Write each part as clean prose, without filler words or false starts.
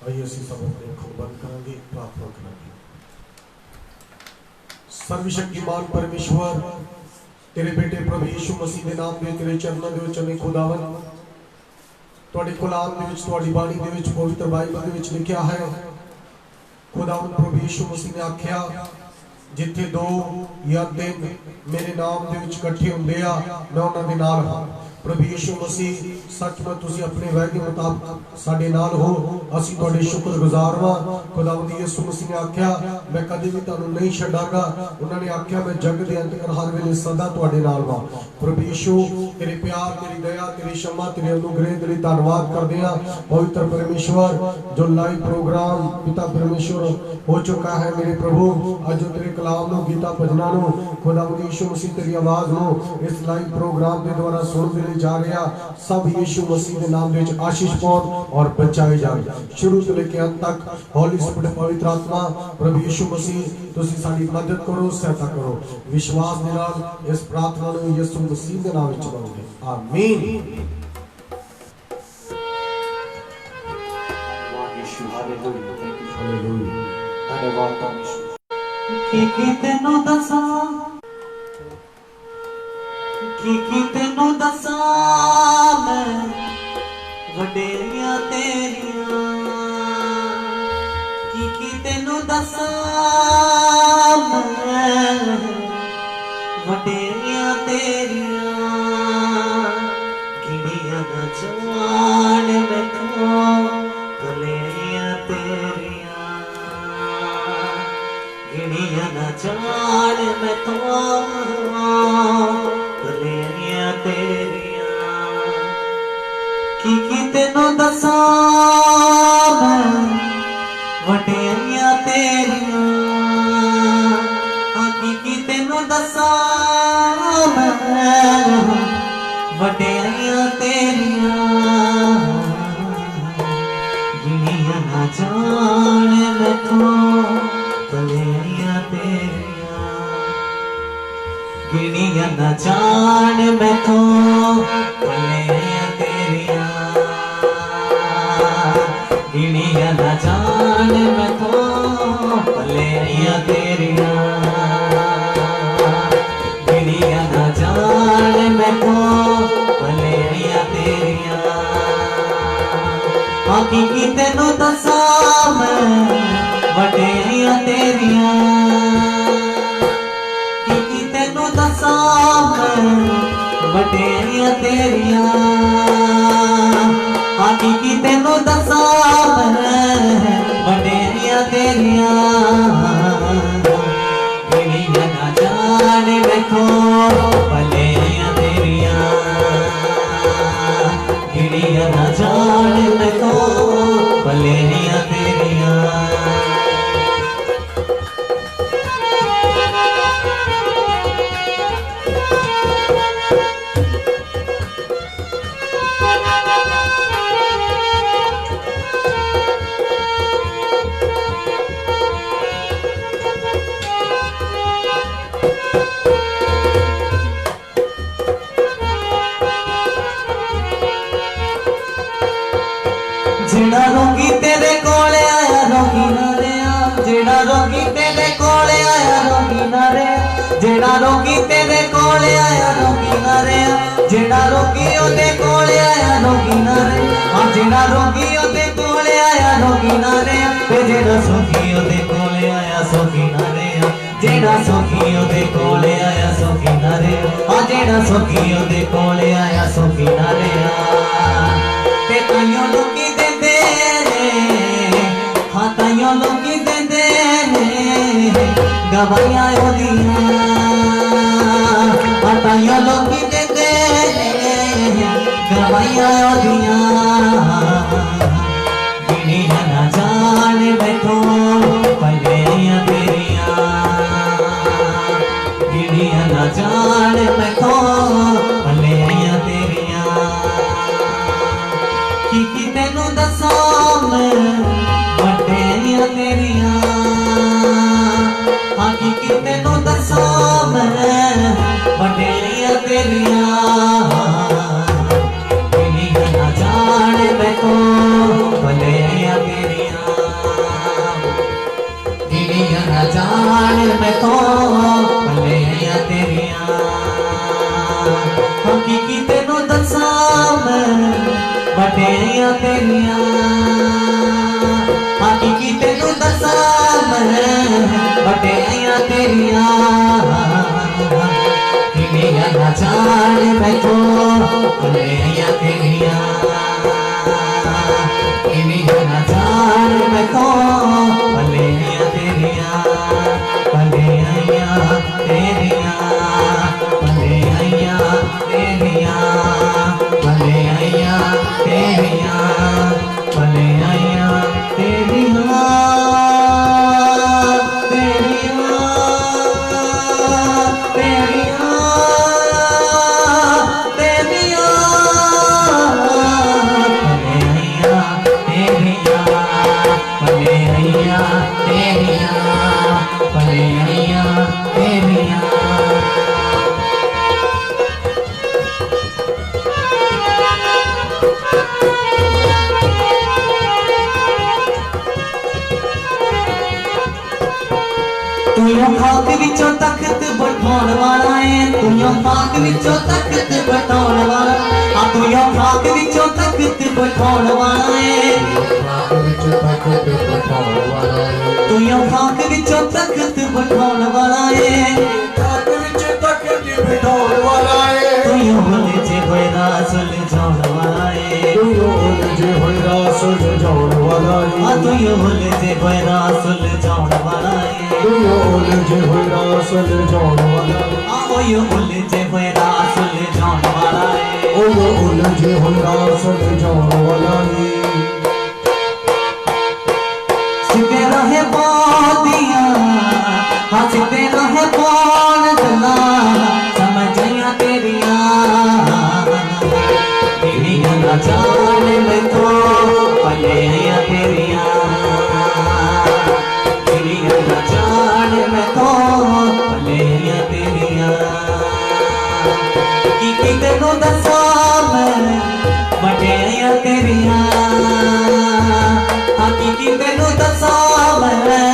आइए असी सब अपने अखों बंद करांगे, प्रार्थना करांगे। सर्वशक्तिमान परमेश्वर, तेरे बेटे प्रभु यीशु मसीह के नाम में तेरे चरणों के विच मैं खुदावन तुहाडे कलाम दे विच तुहाडी बाणी दे विच पवित्र बाइबल दे विच लिखिया है। खुदावन प्रभु यीशु मसीह ने आख्या जिथे दो या तीन मेरे नाम दे विच इकट्ठे हुंदे आ मैं उन्हां दे नाल हां। प्रभु यीशु मसीह सचमुच तुसीं अपने वायदे मुताबिक साडे नाल हो, असीं तुहाडे शुक्रगुजार हां। खुदावंद यीशु मसीह ने आख्या मैं कदे भी तुहानूं नहीं छड्डांगा। उन्हां ने आख्या मैं जग दे अंत तक हर वेले सदा तुहाडे नाल हां। प्रभु यीशु तेरे प्यार, तेरी दया, तेरी क्षमा, तेरे अनुग्रह तेरे धन्यवाद करदे हां। पवित्र परमेश्वर जो लाइव प्रोग्राम पिता परमेश्वर हो चुका है मेरे प्रभु, अज जो तेरे कलाम नूं गीता भजना नूं खुदावंद यीशु मसीह तेरी आवाज नूं इस लाइव प्रोग्राम के द्वारा सुन जा रहा सब यीशु मसीह के नाम में आशीष पाउण और बचाए जाए शुरू से लेकर अंत तक। होली स्पिरिट पवित्र आत्मा प्रभु यीशु मसीह तुसीं साडी मदद करो, सहायता करो। विश्वास दे नाल इस प्रार्थना नूं यीशु मसीह के नाम विच मंगदे आमीन। हालेलुया धन्यवाद परमेश्वर। की तेनू दसा की तेनू दसा मैं वडेरियां तेरियां की तेनू दसा मैं वडेरियां तेरियां गिणियां न जान मैथों गलेरियां तेरियां गिणियां न जान मैथों गलेरियां तेरियां की तेनू दसा मैं वडेरियां तेरियां की तेनू दसा मैं वडेरियां तेरियां गिणियां ना जान मैथों गलेरियां तेरियां गिणियां ना जान मैथों गलेरियां तेरियां गिणियां ना जान मैथों गलेरियां तेरियां गिणियां ना जान मैथों गलेरियां तेरियां की तेनू दसा मैं वडेरियां तेरियां की तेनू दसा मैं वडेरियां तेरियां की तेनू दसा मैं वडेरियां तेरियां गिणियां ना जान मैथों गलेरियां तेरियां गिणियां ना जान मैथों गलेरियां तेरियां जेड़ा रोगी तेरे कोले आया रोगी ना रेया जेड़ा रोगी तेरे कोले आया रोगी ना रेया जेड़ा रोगी तेरे कोले आया रोगी ना रेया जेड़ा रोगी ओदे कोले आया रोगी ना रेया हां जेड़ा रोगी ओदे कोले आया रोगी ना रेया ते जेड़ा सुखी ओदे कोले आया सुखी ना रेया जेड़ा सुखी ओदे कोले आया सुखी ना रेया हां जेड़ा सुखी ओदे कोले आया सुखी ना रेया ते ताइयों लोकी ताइयों लोकी देंदे गवाइयां ओदियां ताइयों लोकी देंदे गवाइयां ओदियां गिणियां ना जान मैथों गलेरियां तेरियां गिणियां ना जान मैथों गलेरियां तेरियां की तेनू दसा मैं वडेरियां तेरियां की तेनू दसा मैं वडेरियां तेरियां गिणियां ना जान मैथों गलेरियां तेरियां तेरिया हकीकी तेनू दसा मैं वड्याइयां तेरिया किनिया ना जान बैठो वड्याइयां तेरिया किनिया ना जान बैठो वड्याइयां तेरिया वड्याइयां तेरिया वड्याइयां तेरिया वड्याइयां तेरिया वड्याइयां तेरिया तुइयों खाक विचों तख्त बठाउण वाला है तुइयों खाक विचों तख्त बठाउण वाला हाँ तुइयों खाक विचों तख्त बठाउण वाला है तुइयों खाक विचों तख्त बठाउण वाला है तुइयों उलझे होए रास उलझाउण वाला है तुइयों उलझे होए रास उलझाउण वाला है तुइयों उलझे होए रास उलझाउण वाला है तुइयों उलझे होए रास उलझाउण वाला है ओयो उलझे होए रास उलझाउण वाला है ओयो उलझे होए रास उलझाउण वाला है सीधे रहे बादिया हाँ सीधे रहे कौन गला समझिया तेरिया तेरिया ना जान मैं तो पलेया तेरिया तेरिया ना जान मैं तो पलेया तेरिया की तेनू दसा मैं वड्याइयां तेरिया हकीकी तेनू दसा मैं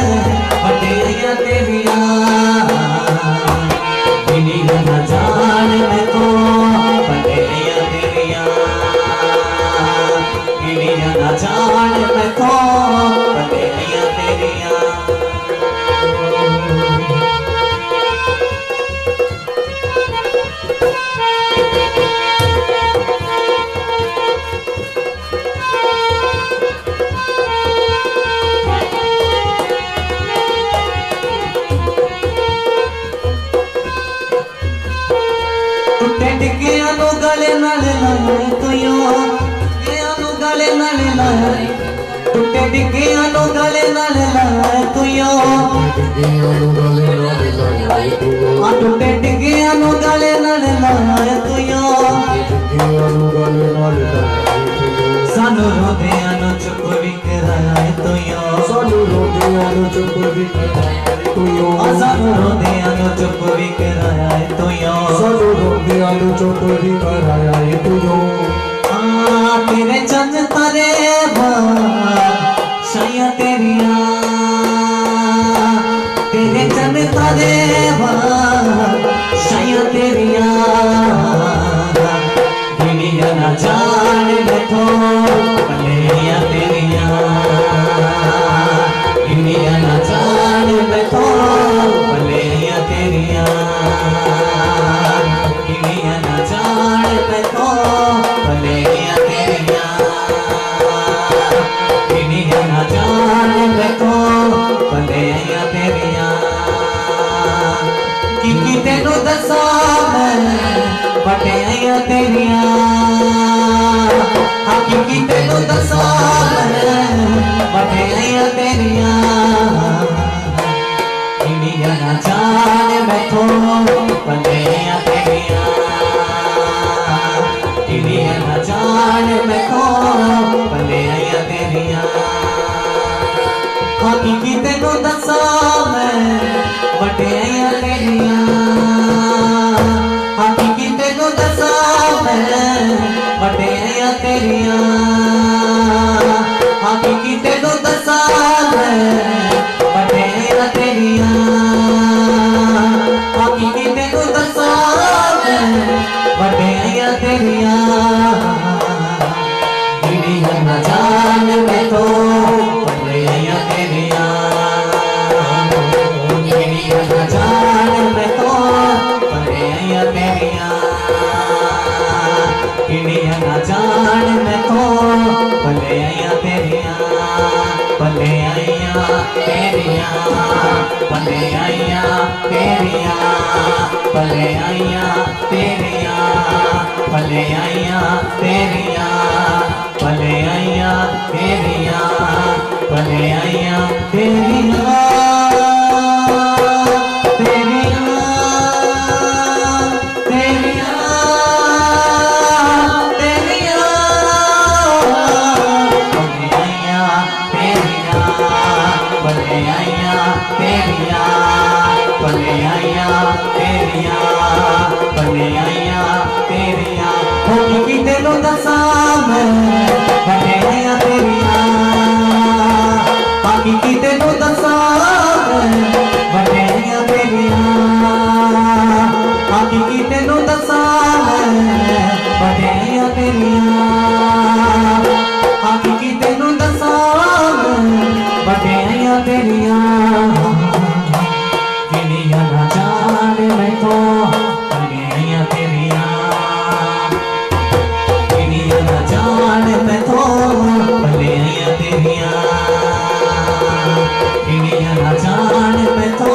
वड्याइयां तेरिया किनिया ना जान मैं तो वड्याइयां तेरिया किनिया ना जान मैं तो वड्याइयां तेरिया टुटे डिगिया नु गले नाल लाए तुइयों गले नाल लाए टुटे डिगिया नु गले नाल लाए तुइयों टुटे डिगिया नु गले नाल लाए तुइयों सानू रोदियां नु चुप भी कराए तुइयों सानू रोदियां नु चुप भी कराए तुइयों सानू रोदियां नु चुप भी कराए तुइयों सानू रोदियां नु चुप भी कराए तुइयों तेरे चंद तारे शाया तेरिया तेरे चंद तारे शाया तेरिया किनिया ना जान बैठो पलेया तेरिया किनिया ना जान बैठो पलेया तेरिया किनिया ना जान बैठो पलेया तेरिया किनिया ना जान बैठो पलेया तेरिया की तेनू दसा मैं वड्याइयां तेरिया हकीकी तेनू दसा मैं वड्याइयां तेरिया किनिया ना जान बैठो वड्याइयां तेरिया किनिया ना जान बैठो वड्याइयां तेरिया हकीकी तेनू दसा मैं वड्याइयां तेरिया हकीकी तेनू दसा मैं वड्याइयां तेरिया हकीकी तेनू दसा मैं वड्याइयां तेरिया हकीकी तेनू दसा मैं वड्याइयां तेरिया किनिया ना तेरिया भले आइया तेरिया भले आइया तेरिया भले आइया तेरिया भले आइया तेरिया भले आइया तेरिया तेनू दसा बड़िया तेरिया बाकी तेनू दसा बड़िया तेरिया बाकी तेनू दसा बड़िया तेरिया बाकी तेनू दसा बड़िया तेरिया किनिया ना जाने मैं तो बड़िया तेरिया जान मैं तो भले आइया तेरिया किनिया ना जान मैं तो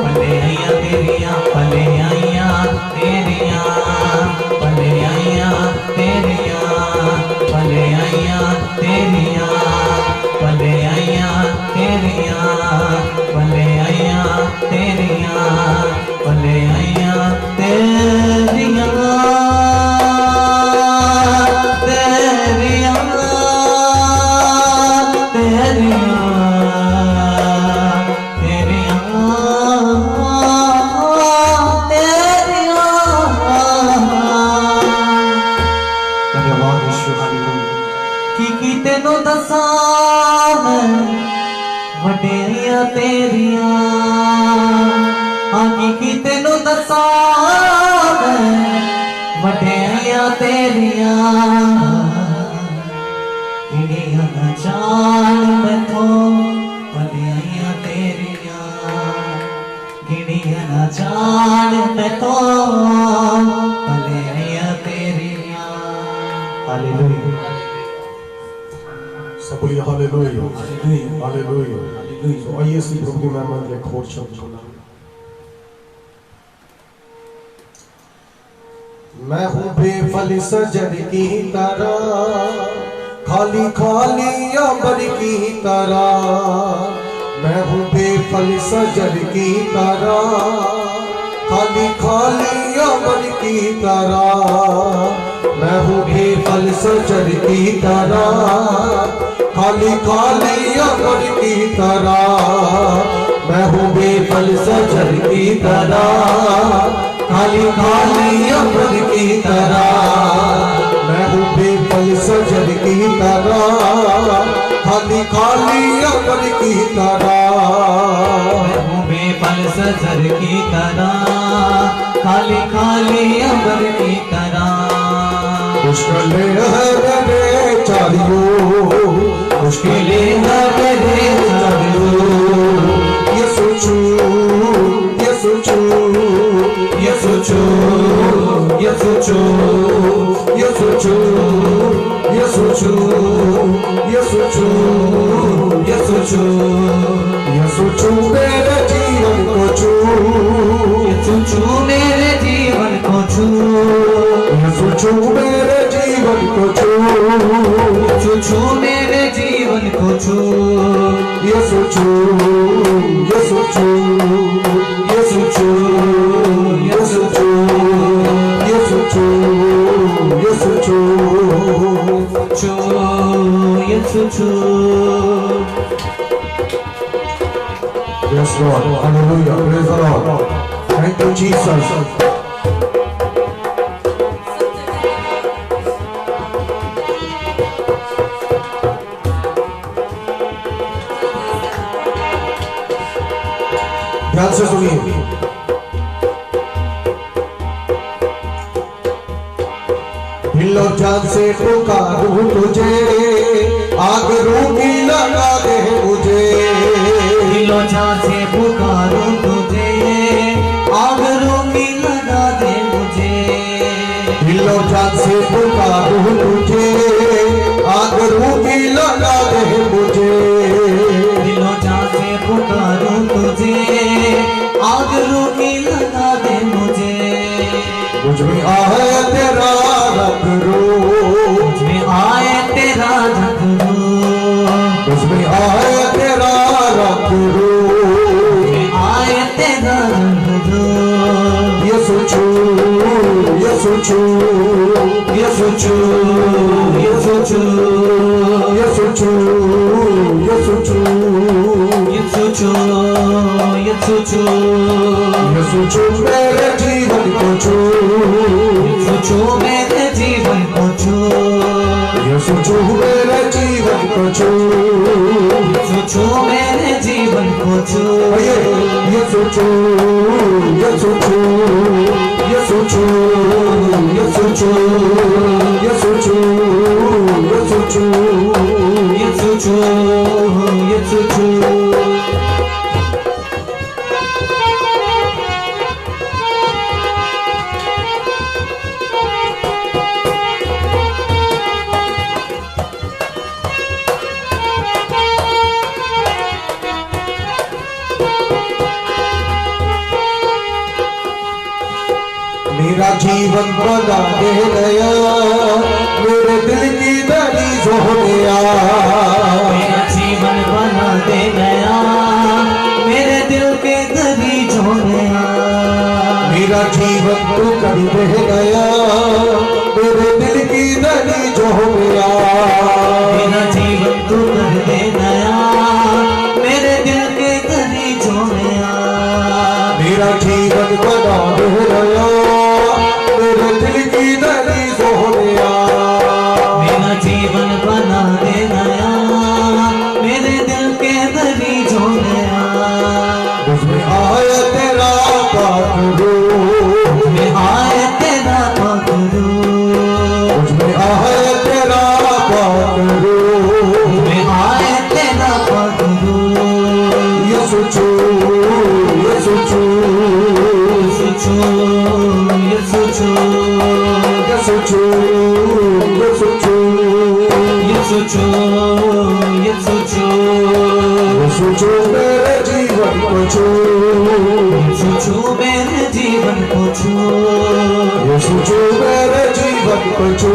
भले आइया तेरिया भले आइया तेरिया भले आइया तेरिया भले आइया तेरिया भले आइया तेरिया भले आइया तेरिया भले आइया तेरिया तेनू दसा वडेरिया तेरिया की तेनू दसा वडेरिया तेरिया किनिया ना जान मैं तो वडेरिया तेरिया किनिया ना जान मैं तो वडेरिया तेरिया हालेलुया बोलिए हालेलुया हालेलुया। तो आइए इसी प्रभु की महिमा के एक और शब्द सुना। मैं हूँ बेफल सजर की तरह खाली खाली अंबर की तरह मैं हूँ बेफल सजर की तरह खाली खाली अंबर की तरह मैं हूँ बेफल सजर की तरह खाली खाली अंबर की तरह मैं हूँ बेफल सजर की तरह खाली खाली अंबर की तरह मैं हूँ बेफल सजर की तरह खाली खाली अंबर की तरह मैं हूँ बेफल सजर की तरह खाली खाली अंबर की तरह मुश्किलें हैं मेरे चारियों मुश्किलें हैं मेरे चारियों ये सोचो ये सोचो ये सोचो ये सोचो ये सोचो ये सोचो ये सोचो ये सोचो ये सोचो मेरे जीवन को छू ये सोचो मेरे जीवन को छू ये सोचो मेरे जीवन को छू ये सोचो मेरे जीवन को छू ये सोचो ये सोचो ये सोचो ये सोचो ये सोचो ये सोचो ये सोचो Yes Lord, hallelujah, praise the Lord. Thank you Jesus. ध्यान से सुनिए। दिल और जान से पुकारूं तुझे आग रूठी लगा दे मुझे दिल और जान से पुकारूं तुझे आग रूठी लगा दे मुझे दिल और जान से पुकारूं तुझे आग रूठी लगा दे मुझे दिल और जान उसमें आया तेरा रंग रूप, आया तेरा रंग रूप। ये सोचो ये सोचो ये सोचो ये सोचो ये सोचो ये सोचो ये सोचो ये सोचो ये सोचो मेरे जीवन को छू, ये सोचो मेरे जीवन को छू, ये सोचो मेरे जीवन को छू, ये सोचो मेरे जीवन को छू। ये सोचो ये सोचो ये सोचो ये सोचो ये सोचो ये सोचो ये सोचो ये सोचो। मेरा जीवन बना दे नया, मेरे दिल की दहलीज हो गया। मेरा जीवन बना दे नया, मेरे दिल के दहलीज हो गया। मेरा जीवन तू कर दे नया, मेरे दिल की दहलीज हो गया। मेरा जीवन तू कर दे नया, मेरे दिल के दहलीज हो गया। मेरा जीवन बना दे नया, मेरे दिल की दहलीज हो गया। मेरा जीवन बना दे नया, मेरे दिल के दहलीज हो गया। उसमें आया तेरा पाक रूप, उसमें आया तेरा पाक रूप, उसमें आया तेरा पाक रूप। उसमें आया तेरा पाक रूप। ये सोचो ये सोचो ये सोचो ये सोचो ये सोचो ये सोचो ये सोचो ये सोचो ये सोचो मेरे जीवन को छू, ये सोचो मेरे जीवन को छू, ये सोचो मेरे जीवन को छू,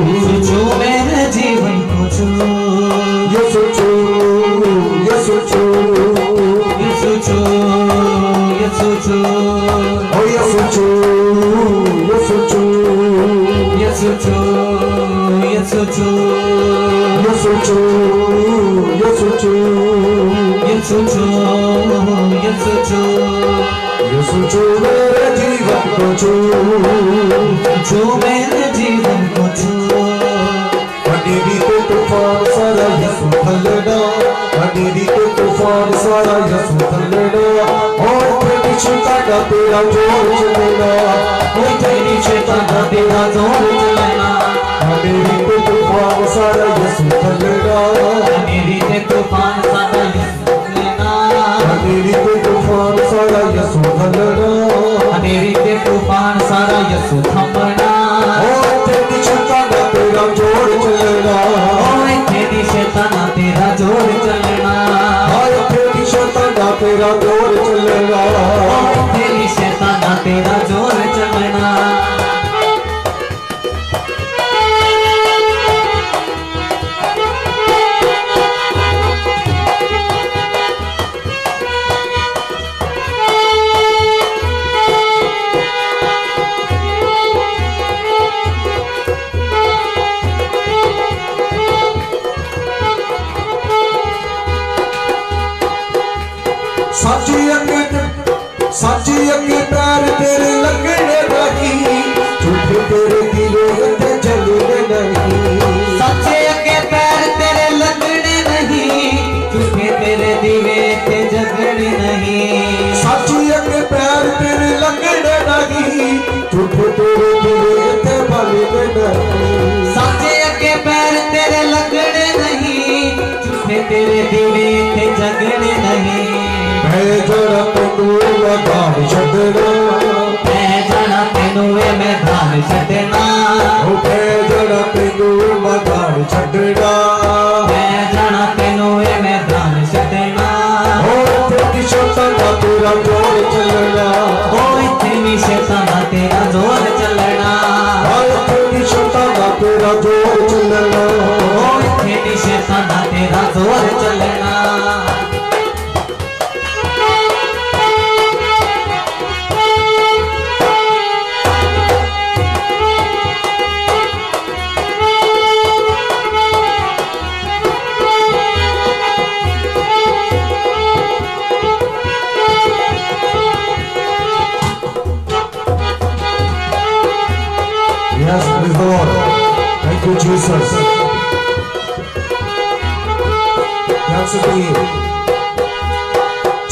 ये सोचो मेरे जीवन को छू। ये सोचो ये सोचो ये सोचो ये सोचो ओ ये सोचो ये सोचो ये सोचो ये सोचो ये सोचो ये सोचो ये सोचो ये सोचो ये सोचो मेरे जीवन को छू, जो मेरे जीवन को छू। अंधेरी के तूफान सारा यसु थलना, अंधेरी के तूफान सारा यसु थलना। और तेरी शैताना तेरा जोर चलेगा, कोई तेरी शैताना तेरा जोर चलेना। अंधेरी के तूफान सारा यसु थलना, मेरी ते तूफान सारा यसु लेना। अंधेरी के तूफान सारा यसु थलना। मेरी ते तूफान सारा यसु थमना। और तेरी शैताना तेरा जोर चलेगा, ओए तेरी शैताना तेरा जोर चलना। हाय तेरी शैताना तेरा जोर चलेगा। ओए तेरी शैताना तेरा जोर चलना। साची अगे पैर तेरे लगने नहीं, झूठे तेरे दिलों ते जलने नहीं। सच्चे अगे पैर तेरे लगने नहीं, झूठे तेरे दिवे ते जगने नहीं। साची अगे पैर तेरे लगने नहीं, झूठे तेरे दिलों ते बलने नहीं। सच्चे अगे पैर तेरे लगने नहीं, झूठे तेरे दिवे ते जगने नहीं। मैं जरा तेनू मैदान छड्डना, मैं जाना तेनू ए मैदान छड्डना। मैं जरा तेनू मैदान छड्डना। मैं जाना तेनू ए मैदान छड्डना। तेरी शैताना तेरा जोर चलना, ओए तेरी शैताना तेरा जोर चलना। तेरी शैताना तेरा जोर चलना। ओए तेरी शैताना तेरा जोर चलना। Yes, praise the Lord. Thank you, Jesus. Thanks to you.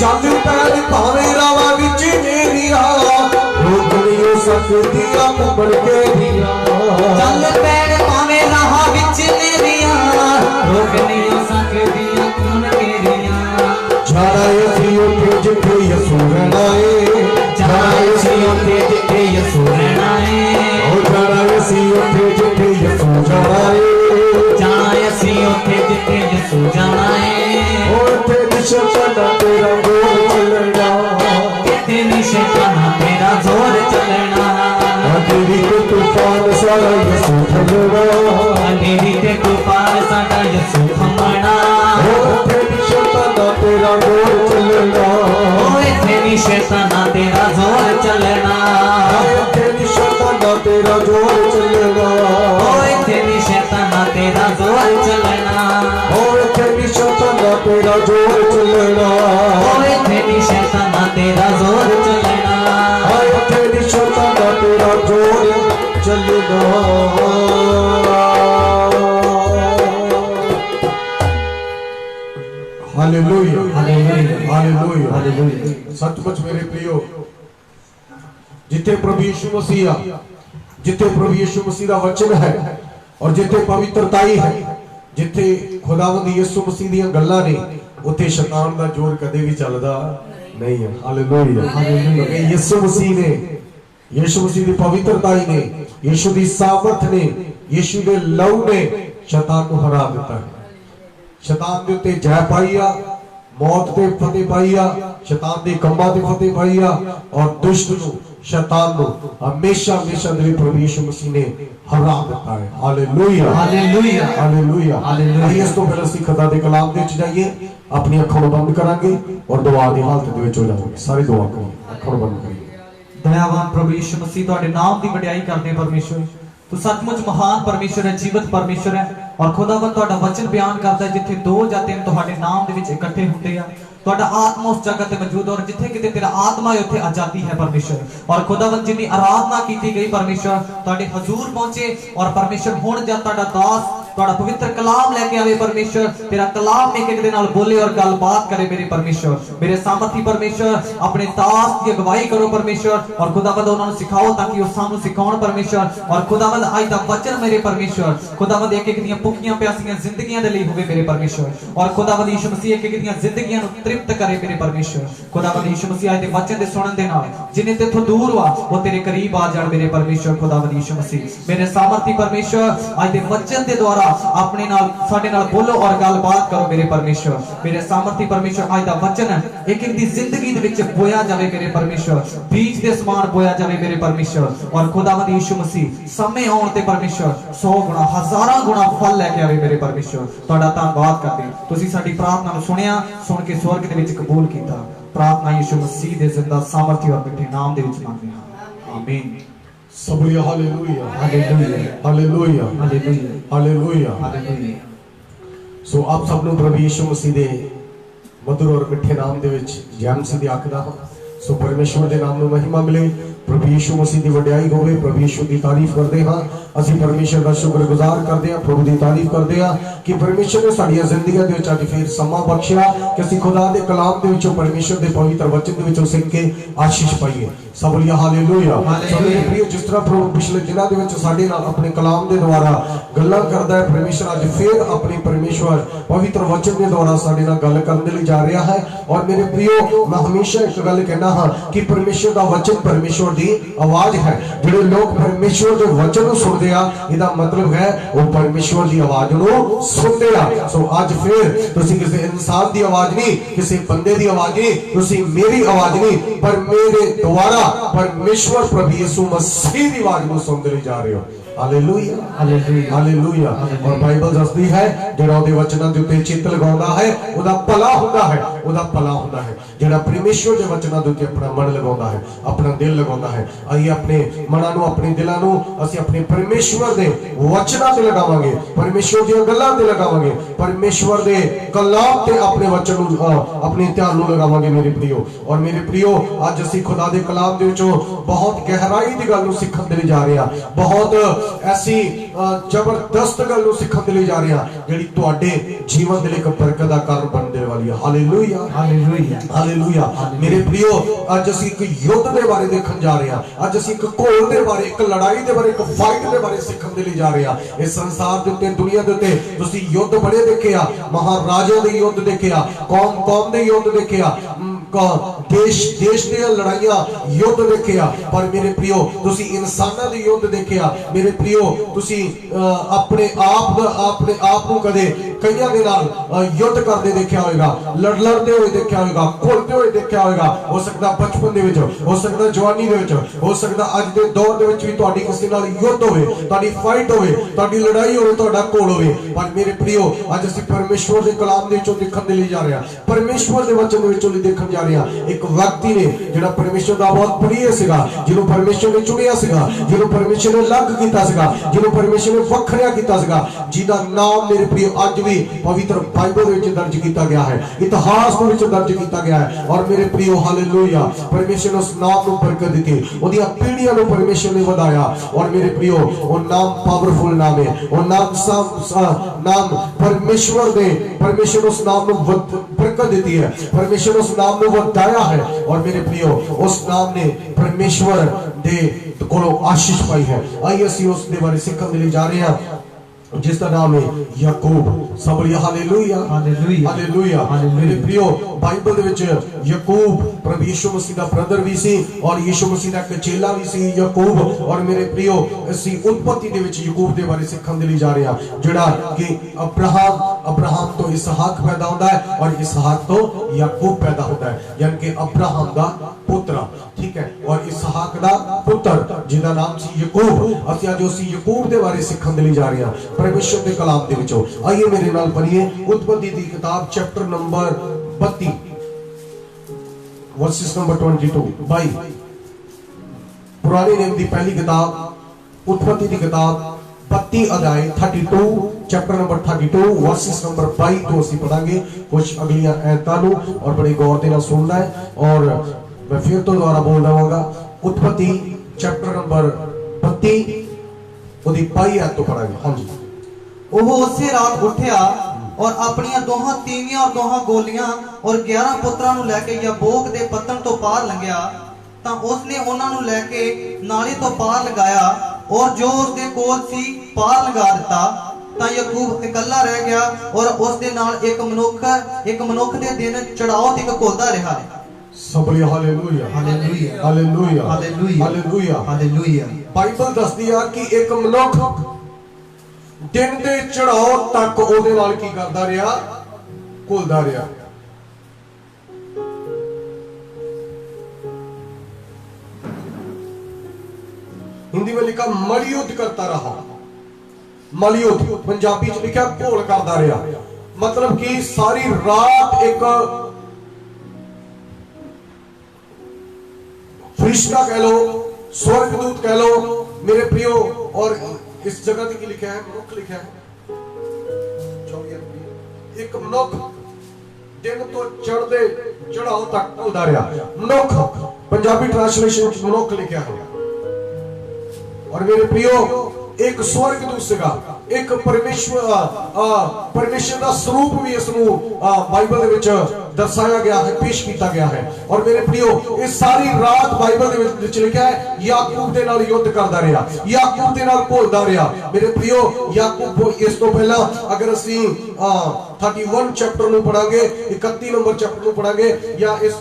चल पैर भावे रावा विच मेरिया रोक नहीं हो सकती उमड़ के दिया। चल पैर भावे रावा विच मेरिया रोक नहीं हो सकती उमड़ के दिया। जाना ऐसी उठे जिथे यसू रहना है, जाना ऐसी उठे जिथे यसू रहना है, जाना ऐसी उठे जिथे यसू जाना है, जाना ऐसी उठे जिथे यसू जाना है। तेरी शैताना तेरा जोर चलना, तेरी शैताना तेरा जोर चलना। तेरी के तूफान सारा यसू थमना, तेरी के तूफान सारा यसू थमना। तेरी शैताना तेरा जोर चलना, तेरी शैताना तेरा जोर चलना। तेरी शैताना तेरा जोर चलना, तेरी शैताना तेरा जोर चलना। तेरी शैताना तेरा जोर चलना, तेरी शैताना तेरा जोर चलना। तेरी शैताना तेरा जोर चलना। Hallelujah hallelujah hallelujah. सचमुच मेरे प्रियो, जिथे प्रभु यीशु मसीह, जिथे प्रभु यीशु मसीह का वचन है और जिथे पवित्रताई है, जिथे खुदावंद यीशु मसीह दी गल्लां ने, उथे शैतान दा जोर कदे भी चलदा नहीं है। Hallelujah hallelujah. यीशु मसीह ने, यीशु मसीह दी पवित्रताई ने, यीशु दी सामर्थ ने, यीशु दे लहू ने शैतान को हरा दिता है। शैतान दे उत्ते जय पाई आ, मौत ते फतेह पाई आ, शैतान दे कंबां ते फतेह पाई आ और दुष्ट नु, शैतान नु हमेशा हमेशा दे प्रभु यीशु मसीह ने हरा दिता है। Hallelujah hallelujah hallelujah hallelujah. इस तो पहले ਅਸੀਂ ਖੁਦਾ ਦੇ ਕਲਾਮ ਦੇ ਵਿੱਚ ਜਾਈਏ, ਆਪਣੀ ਅੱਖਾਂ ਨੂੰ ਬੰਦ ਕਰਾਂਗੇ ਔਰ ਦੁਆ ਦੀ ਹਾਲਤ ਦੇ ਵਿੱਚ ਹੋ ਜਾਵਾਂਗੇ। ਸਾਰੇ ਦੁਆ ਕਰੀਏ, ਅੱਖਾਂ ਨੂੰ ਬੰਦ ਕਰੀਏ। दयावान प्रभु यीशु मसीह तुहाडे नाम दी वडियाई करदे परमेश्वर। तू सचमुच महान परमेश्वर है, जीवत परमेश्वर है और खुदावन तुहाडा वचन बयान करदा है, जिथे दो या तीन तुहाडे नाम दे विच इकट्ठे हुंदे आ, तुहाडा आत्मा उस जगह ते मौजूद और जिथे किते तेरा आत्मा है उत्थे आजादी है परमेश्वर। और खुदावन जिन्नी आराधना कीती गई परमेश्वर, तुहाडे हजूर पहुंचे और परमेश्वर हुण जद तुहाडा दास तुहाडा पवित्र कलाम लेके आवे परमेश्वर, तेरा कलाम एक एक दे नाल बोले और गलबात करे मेरे परमेश्वर। मेरे सामर्थी परमेश्वर अपने दास की अगुवाई करो परमेश्वर और खुदावंद उन्हां नूं सिखाओ ताकि वो सानू सिखाउण परमेश्वर। और खुदावंद अज दा वचन मेरे परमेश्वर, खुदावंद एक एक दियां भुखियां प्यासियां जिंदगियां दे लई होवे मेरे परमेश्वर। और खुदावंद यीशु मसीह एक एक दियां जिंदगियां नूं तृप्त करे मेरे परमेश्वर। खुदावंद यीशु मसीह अज दे वचन दे सुणन दे नाल जिन्ने तेथों दूर वा वो तेरे करीब आ जाण मेरे परमेश्वर। खुदावंद यीशु मसीह मेरे सामर्थी परमेश्वर अज दे वचन दे द्वारा अपने नाल साडे नाल बोलो और गलबात करो मेरे परमेश्वर। मेरे सामर्थी परमेश्वर अज दा वचन एक एक दी जिंदगी दे विच बोया जावे मेरे परमेश्वर, बीज दे समान बोया जावे मेरे परमेश्वर। और खुदावंद यीशु मसीह समय आउण ते परमेश्वर 100 गुणा 1000 गुणा फल लेके आवे मेरे परमेश्वर। तुहाडा धन्नवाद करदे तुसीं साडी प्रार्थना नूं सुनिया, सुन के स्वर्ग दे विच कबूल कीता। प्रार्थना यीशु मसीह दे जिंदा सामर्थी और मिठे नाम दे विच मंगदे हां, आमीन। सब बोलिए hallelujah hallelujah hallelujah hallelujah hallelujah hallelujah. So आप सब ਨੂੰ ਪ੍ਰਭੂ ਯੀਸ਼ੂ ਮਸੀਹ ਦੇ ਮధుਰ ਔਰ ਮਿੱਠੇ ਨਾਮ ਦੇ ਵਿੱਚ ਜੈ ਮਸੀਹ ਦੀ ਆਖਦਾ ਹਾਂ। ਸੋ ਪਰਮੇਸ਼ਵਰ ਦੇ ਨਾਮ ਨੂੰ ਮਹਿਮਾ ਮਿਲੇ, ਪ੍ਰਭੂ ਯੀਸ਼ੂ ਮਸੀਹ ਦੀ ਵਡਿਆਈ ਹੋਵੇ। ਪ੍ਰਭੂ ਯੀਸ਼ੂ ਦੀ ਤਾਰੀਫ ਕਰਦੇ ਹਾਂ, ਅਸੀਂ ਪਰਮੇਸ਼ਵਰ ਦਾ ਸ਼ੁਕਰਗੁਜ਼ਾਰ ਕਰਦੇ ਹਾਂ, ਪ੍ਰਭੂ ਦੀ ਤਾਰੀਫ ਕਰਦੇ ਹਾਂ ਕਿ ਪਰਮੇਸ਼ਵਰ ਨੇ ਸਾਡੀਆਂ ਜ਼ਿੰਦਗੀਆਂ ਦੇ ਵਿੱਚ ਅੱਜ ਫੇਰ ਸਮਾਂ ਬਖਸ਼ਿਆ ਕਿ ਅਸੀਂ ਖੁਦਾ ਦੇ ਕਲਾਮ ਦੇ ਵਿੱਚੋਂ ਪਰਮੇਸ਼ਵਰ ਦੇ ਪਵਿੱਤਰ ਵਚਨ ਦੇ ਵਿੱਚੋਂ ਸਿੱਖ ਕੇ ਆਸ਼ੀਸ਼ ਪਾਈਏ। ਸਭ ਬੋਲੀਏ ਹਾਲੇਲੂਇਆ। ਸੋ ਮੇਰੇ ਪ੍ਰਿਯ, ਜਿਸ ਤਰ੍ਹਾਂ ਪ੍ਰਭੂ ਪਿਛਲੇ ਦਿਨਾਂ ਦੇ ਵਿੱਚ ਸਾਡੇ ਨਾਲ ਆਪਣੇ ਕਲਾਮ ਦੇ ਦੁਆਰਾ ਗੱਲਾਂ ਕਰਦਾ ਹੈ, ਪਰਮੇਸ਼ਵਰ ਅੱਜ ਫੇਰ ਆਪਣੇ ਪਰਮੇਸ਼ਵਰ ਪਵਿੱਤਰ ਵਚਨ ਦੇ ਦੁਆਰਾ ਸਾਡੇ ਨਾਲ ਗੱਲ ਕਰਨ ਦੇ ਲਈ ਜਾ ਰਿਹਾ ਹੈ। ਔਰ ਮੇਰੇ ਪ੍ਰਿਯੋ, ਮੈਂ ਹਮੇਸ਼ਾ ਇੱਕ ਗੱਲ ਕਹਿਣਾ ਹਾਂ ਕਿ ਪਰਮੇਸ਼ਵਰ ਦਾ ਵਚਨ ਪਰਮੇਸ਼ਵਰ ਦੀ ਆਵਾਜ਼ ਹੈ। ਜਿਹੜੇ ਲੋਕ ਪਰਮੇਸ਼ਵਰ ਦੇ ਵਚਨ ਨੂੰ ਸੁਣਦੇ ਆ, ਇਹਦਾ ਮਤਲਬ ਹੈ ਉਹ ਪਰਮੇਸ਼ਵਰ ਦੀ ਆਵਾਜ਼ ਨੂੰ ਸੁਣਦੇ ਆ। ਸੋ ਅੱਜ ਫੇਰ ਤੁਸੀਂ ਕਿਸੇ ਇਨਸਾਨ ਦੀ ਆਵਾਜ਼ ਨਹੀਂ, ਕਿਸੇ ਬੰਦੇ ਦੀ ਆਵਾਜ਼ ਨਹੀਂ, ਤੁਸੀਂ ਮੇਰੀ ਆਵਾਜ਼ ਨਹੀਂ, ਪਰ ਮੇਰੇ ਦੁਆਰਾ परमेश्वर प्रभु यीशु मसीह की आवाज को सुनते ले जा रहे हो। Hallelujah hallelujah hallelujah. ਔਰ ਬਾਈਬਲ ਦੱਸਦੀ ਹੈ ਜਿਹੜਾ ਉਹਦੇ ਵਚਨਾਂ ਦੇ ਉੱਤੇ ਚਿੱਤ ਲਗਾਉਂਦਾ ਹੈ ਉਹਦਾ ਭਲਾ ਹੁੰਦਾ ਹੈ, ਉਹਦਾ ਭਲਾ ਹੁੰਦਾ ਹੈ। ਜਿਹੜਾ ਪਰਮੇਸ਼ਵਰ ਦੇ ਵਚਨਾਂ ਦੇ ਉੱਤੇ ਆਪਣਾ ਮਨ ਲਗਾਉਂਦਾ ਹੈ, ਆਪਣਾ ਦਿਲ ਲਗਾਉਂਦਾ ਹੈ। ਅਸੀਂ ਆਪਣੇ ਮਨਾਂ ਨੂੰ, ਆਪਣੇ ਦਿਲਾਂ ਨੂੰ ਅਸੀਂ ਆਪਣੇ ਪਰਮੇਸ਼ਵਰ ਦੇ ਵਚਨਾਂ ਤੇ ਲਗਾਵਾਂਗੇ, ਪਰਮੇਸ਼ਵਰ ਦੀਆਂ ਗੱਲਾਂ ਤੇ ਲਗਾਵਾਂਗੇ, ਪਰਮੇਸ਼ਵਰ ਦੇ ਕਲਾਮ ਤੇ ਆਪਣੇ ਵਚਨ ਨੂੰ, ਆਪਣੇ ਧਿਆਨ ਨੂੰ ਲਗਾਵਾਂਗੇ ਮੇਰੇ ਪ੍ਰਿयो। ਔਰ ਮੇਰੇ ਪ੍ਰਿयो, ਅੱਜ ਅਸੀਂ ਖੁਦਾ ਦੇ ਕਲਾਮ ਦੇ ਵਿੱਚੋਂ ਬਹੁਤ ਗਹਿਰਾਈ ਦੀ ਗੱਲ ਨੂੰ ਸਿੱਖਣ ਦੇ ਲਈ ਜਾ ਰਹੇ ਹਾਂ, ਬਹੁਤ ਐਸੀ ਜ਼ਬਰਦਸਤ ਗੱਲ ਨੂੰ ਸਿੱਖਣ ਦੇ ਲਈ ਜਾ ਰਹੇ ਹਾਂ ਜਿਹੜੀ ਤੁਹਾਡੇ ਜੀਵਨ ਦੇ ਲਈ ਇੱਕ ਬਰਕਤ ਦਾ ਕਾਰਨ ਬਣਨ ਵਾਲੀ ਹੈ। Hallelujah hallelujah hallelujah. ਮੇਰੇ ਪ੍ਰਿयो, ਅੱਜ ਅਸੀਂ ਇੱਕ ਯੁੱਧ ਦੇ ਬਾਰੇ ਦੇਖਣ ਜਾ ਰਹੇ ਹਾਂ, ਅੱਜ ਅਸੀਂ ਇੱਕ ਘੋਲ ਦੇ ਬਾਰੇ, ਇੱਕ ਲੜਾਈ ਦੇ ਬਾਰੇ, ਇੱਕ ਫਾਈਟ ਦੇ ਬਾਰੇ ਸਿੱਖਣ ਦੇ ਲਈ ਜਾ ਰਹੇ ਹਾਂ। ਇਸ ਸੰਸਾਰ ਦੇ ਉੱਤੇ, ਦੁਨੀਆ ਦੇ ਉੱਤੇ ਤੁਸੀਂ ਯੁੱਧ ਬੜੇ ਦੇਖੇ ਆ, ਮਹਾਰਾਜਿਆਂ ਦੇ ਯੁੱਧ ਦੇਖੇ ਆ, ਕੌਮ ਦੇ ਯੁੱਧ ਦੇਖੇ ਆ, देश ਦੀਆਂ ਲੜਾਈਆਂ ਯੁੱਧ ਦੇਖਿਆ। ਪਰ ਮੇਰੇ ਪ੍ਰਿयो, ਤੁਸੀਂ ਇਨਸਾਨਾਂ ਦੇ ਯੁੱਧ ਦੇਖਿਆ। ਮੇਰੇ ਪ੍ਰਿयो, ਤੁਸੀਂ ਆਪਣੇ ਆਪ ਨੂੰ ਕਦੇ ਕਈਆਂ ਦੇ ਨਾਲ ਯੁੱਧ ਕਰਦੇ ਦੇਖਿਆ ਹੋਵੇਗਾ, ਲੜਦੇ ਹੋਏ ਦੇਖਿਆ ਹੋਵੇਗਾ, ਘੁਲਦੇ ਹੋਏ ਦੇਖਿਆ ਹੋਵੇਗਾ। ਹੋ ਸਕਦਾ ਬਚਪਨ ਦੇ ਵਿੱਚ, ਹੋ ਸਕਦਾ ਜਵਾਨੀ ਦੇ ਵਿੱਚ, ਹੋ ਸਕਦਾ ਅੱਜ ਦੇ ਦੌਰ ਦੇ ਵਿੱਚ ਵੀ ਤੁਹਾਡੀ ਕਿਸੇ ਨਾਲ ਯੁੱਧ ਹੋਵੇ, ਤੁਹਾਡੀ ਫਾਈਟ ਹੋਵੇ, ਤੁਹਾਡੀ ਲੜਾਈ ਹੋਵੇ, ਤੁਹਾਡਾ ਘੋਲ ਹੋਵੇ। ਪਰ ਮੇਰੇ ਪ੍ਰਿयो, ਅੱਜ ਅਸੀਂ ਪਰਮੇਸ਼ਵਰ ਦੇ ਕਲਾਮ ਦੇ ਵਿੱਚੋਂ ਦੇਖਣ ਦੇ ਲਈ ਜਾ ਰਹੇ ਹਾਂ, ਪਰਮੇਸ਼ਵਰ ਦੇ ਵਚਨ ਦੇ ਵਿੱਚੋਂ ਦੇਖਣ ਜਾ ਰਹੇ ਹਾਂ। ਇੱਕ ਵਿਅਕਤੀ ਨੇ ਜਿਹੜਾ ਪਰਮੇਸ਼ਵਰ ਦਾ ਬਹੁਤ ਪ੍ਰਿय ਸੀਗਾ, ਜਿਹਨੂੰ ਪਰਮੇਸ਼ਵਰ ਨੇ ਚੁਣਿਆ ਸੀਗਾ, ਜਿਹਨੂੰ ਪਰਮੇਸ਼ਵਰ ਨੇ ਅਲੱਗ ਕੀਤਾ ਸੀਗਾ, ਜਿਹਨੂੰ ਪਰਮੇਸ਼ਵਰ ਨੇ ਵੱਖਰਿਆ ਕੀਤਾ ਸੀਗਾ, ਜਿਹਦਾ ਨਾਮ ਮੇਰੇ ਪ੍ਰਿयो ਅੱਜ ਵੀ ਪਵਿੱਤਰ ਬਾਈਬਲ ਦੇ ਵਿੱਚ ਦਰਜ ਕੀਤਾ ਗਿਆ ਹੈ, ਇਤਿਹਾਸ ਦੇ ਵਿੱਚ ਦਰਜ ਕੀਤਾ ਗਿਆ ਹੈ। ਔਰ ਮੇਰੇ ਪ੍ਰਿयो, ਹਾਲੇਲੂਇਆ, ਪਰਮੇਸ਼ਵਰ ਨੇ ਉਸ ਨਾਮ ਨੂੰ ਬਰਕਤ ਦਿੱਤੀ, ਉਹਦੀਆਂ ਪੀੜ੍ਹੀਆਂ ਨੂੰ ਪਰਮੇਸ਼ਵਰ ਨੇ ਵਧਾਇਆ। ਔਰ ਮੇਰੇ ਪ੍ਰਿयो, ਉਹ ਨਾਮ ਪਾਵਰਫੁਲ ਨਾਮ ਹੈ, ਉਹ ਨਾਮ परमेश्वर उस नाम को बरकत देती है, परमेश्वर उस नाम को बताया है। और मेरे प्रियो, उस नाम ने परमेश्वर दे कोलों आशीष पाई है। आइए असी उस दे बारे सीखने के लिए जा रहे हैं जिसका नाम है याकूब। सब हालेलुया हालेलुया हालेलुया। मेरे प्रियो, बाइबल दे विच याकूब प्रभु यीशु मसीह दा ब्रदर भी सी और यीशु मसीह दा चेला भी सी याकूब। और मेरे प्रियो, असी उत्पत्ति दे विच याकूब दे बारे सीखण दे लई जा रहे हां, जेड़ा कि अब्राहम तो इसहाक पैदा होता है और इसहाक तो याकूब पैदा होता है, यानी कि अब्राहम दा पुत्र, ठीक है, और इसहाक दा पुत्र जिसका नाम सी याकूब। असी आज उस याकूब दे बारे सीखण दे लई जा रहे हां परमेश्वर के कलाम दे विचों। आइए मेरे नाल पढ़िए उत्पत्ति दी किताब चैप्टर नंबर 32 वर्सेस नंबर 22। पुराने नियम दी पहली किताब उत्पत्ति दी किताब 32 अध्याय 32 चैप्टर नंबर 32 वर्सेस नंबर 22 तो ਅਸੀਂ पढ़ांगे कुछ अगलियां आयतां ਨੂੰ और बड़े गौर ਦੇ ਨਾਲ सुनना है। और मैं फिर तो दोबारा बोल रहा उत्पत्ति चैप्टर नंबर 32 ਉਹਦੀ 22 आयत तो पढ़ांगे। हाँ जी। ਉਹ ਉਸੇ ਰਾਤ ਉੱਠਿਆ और ਆਪਣੀਆਂ ਦੋਹਾਂ ਤੀਵੀਆਂ और ਦੋਹਾਂ ਗੋਲੀਆਂ और 11 ਪੁੱਤਰਾਂ ਨੂੰ ਲੈ ਕੇ ਯਬੋਕ ਦੇ ਪੱਤਣ ਤੋਂ ਪਾਰ ਲੰਘਿਆ। ਤਾਂ ਉਸਨੇ ਉਹਨਾਂ ਨੂੰ ਲੈ ਕੇ ਨਾਲੇ ਤੋਂ ਪਾਰ ਲਗਾਇਆ और जो उसके कोल सी पार लगा दिता। ਤਾਂ ਯਾਕੂਬ ਇਕੱਲਾ ਰਹਿ ਗਿਆ और उसके नाल एक मनुख ਦੇ ਦਿਨ ਚੜਾਓ ਤੇ ਘੋਲਦਾ ਰਿਹਾ। सबली hallelujah hallelujah hallelujah hallelujah hallelujah hallelujah. Bible दसदी है कि एक मनुख दिन दे चढ़ाओ तक ओदे नाल की करदा रहा, घुलदा रहा। हिंदी में लिखा मलयुद्ध करता रहा, मलयुद्ध पंजाबी च लिखा घोल करता रहा। मतलब कि सारी रात एक फरिश्ता कह लो, स्वर्गदूत कह लो मेरे प्रियो। और इस जगह की लिखा है मनुख लिखा है, एक मनुख दिन तो चढ़दे चढ़ाओ तक घुलदा रहा। मनुख पंजाबी ट्रांसलेशन मनुख लिखा है। और मेरे प्रियो, एक स्वर्गदूत सीगा, एक परमेश्वर का स्वरूप भी इसनू बाइबल दे विच दर्शाया गया है, पेश किया गया है। और मेरे प्रियो, ये सारी रात बाइबल दे विच लिखा है याकूब दे नाल युद्ध करदा रहा, याकूब दे नाल घुलदा रहा। मेरे प्रियो, याकूब इस तो पहला अगर असी 31 चैप्टर नू पढ़ांगे, 31 नंबर चैप्टर नू पढ़ांगे या इस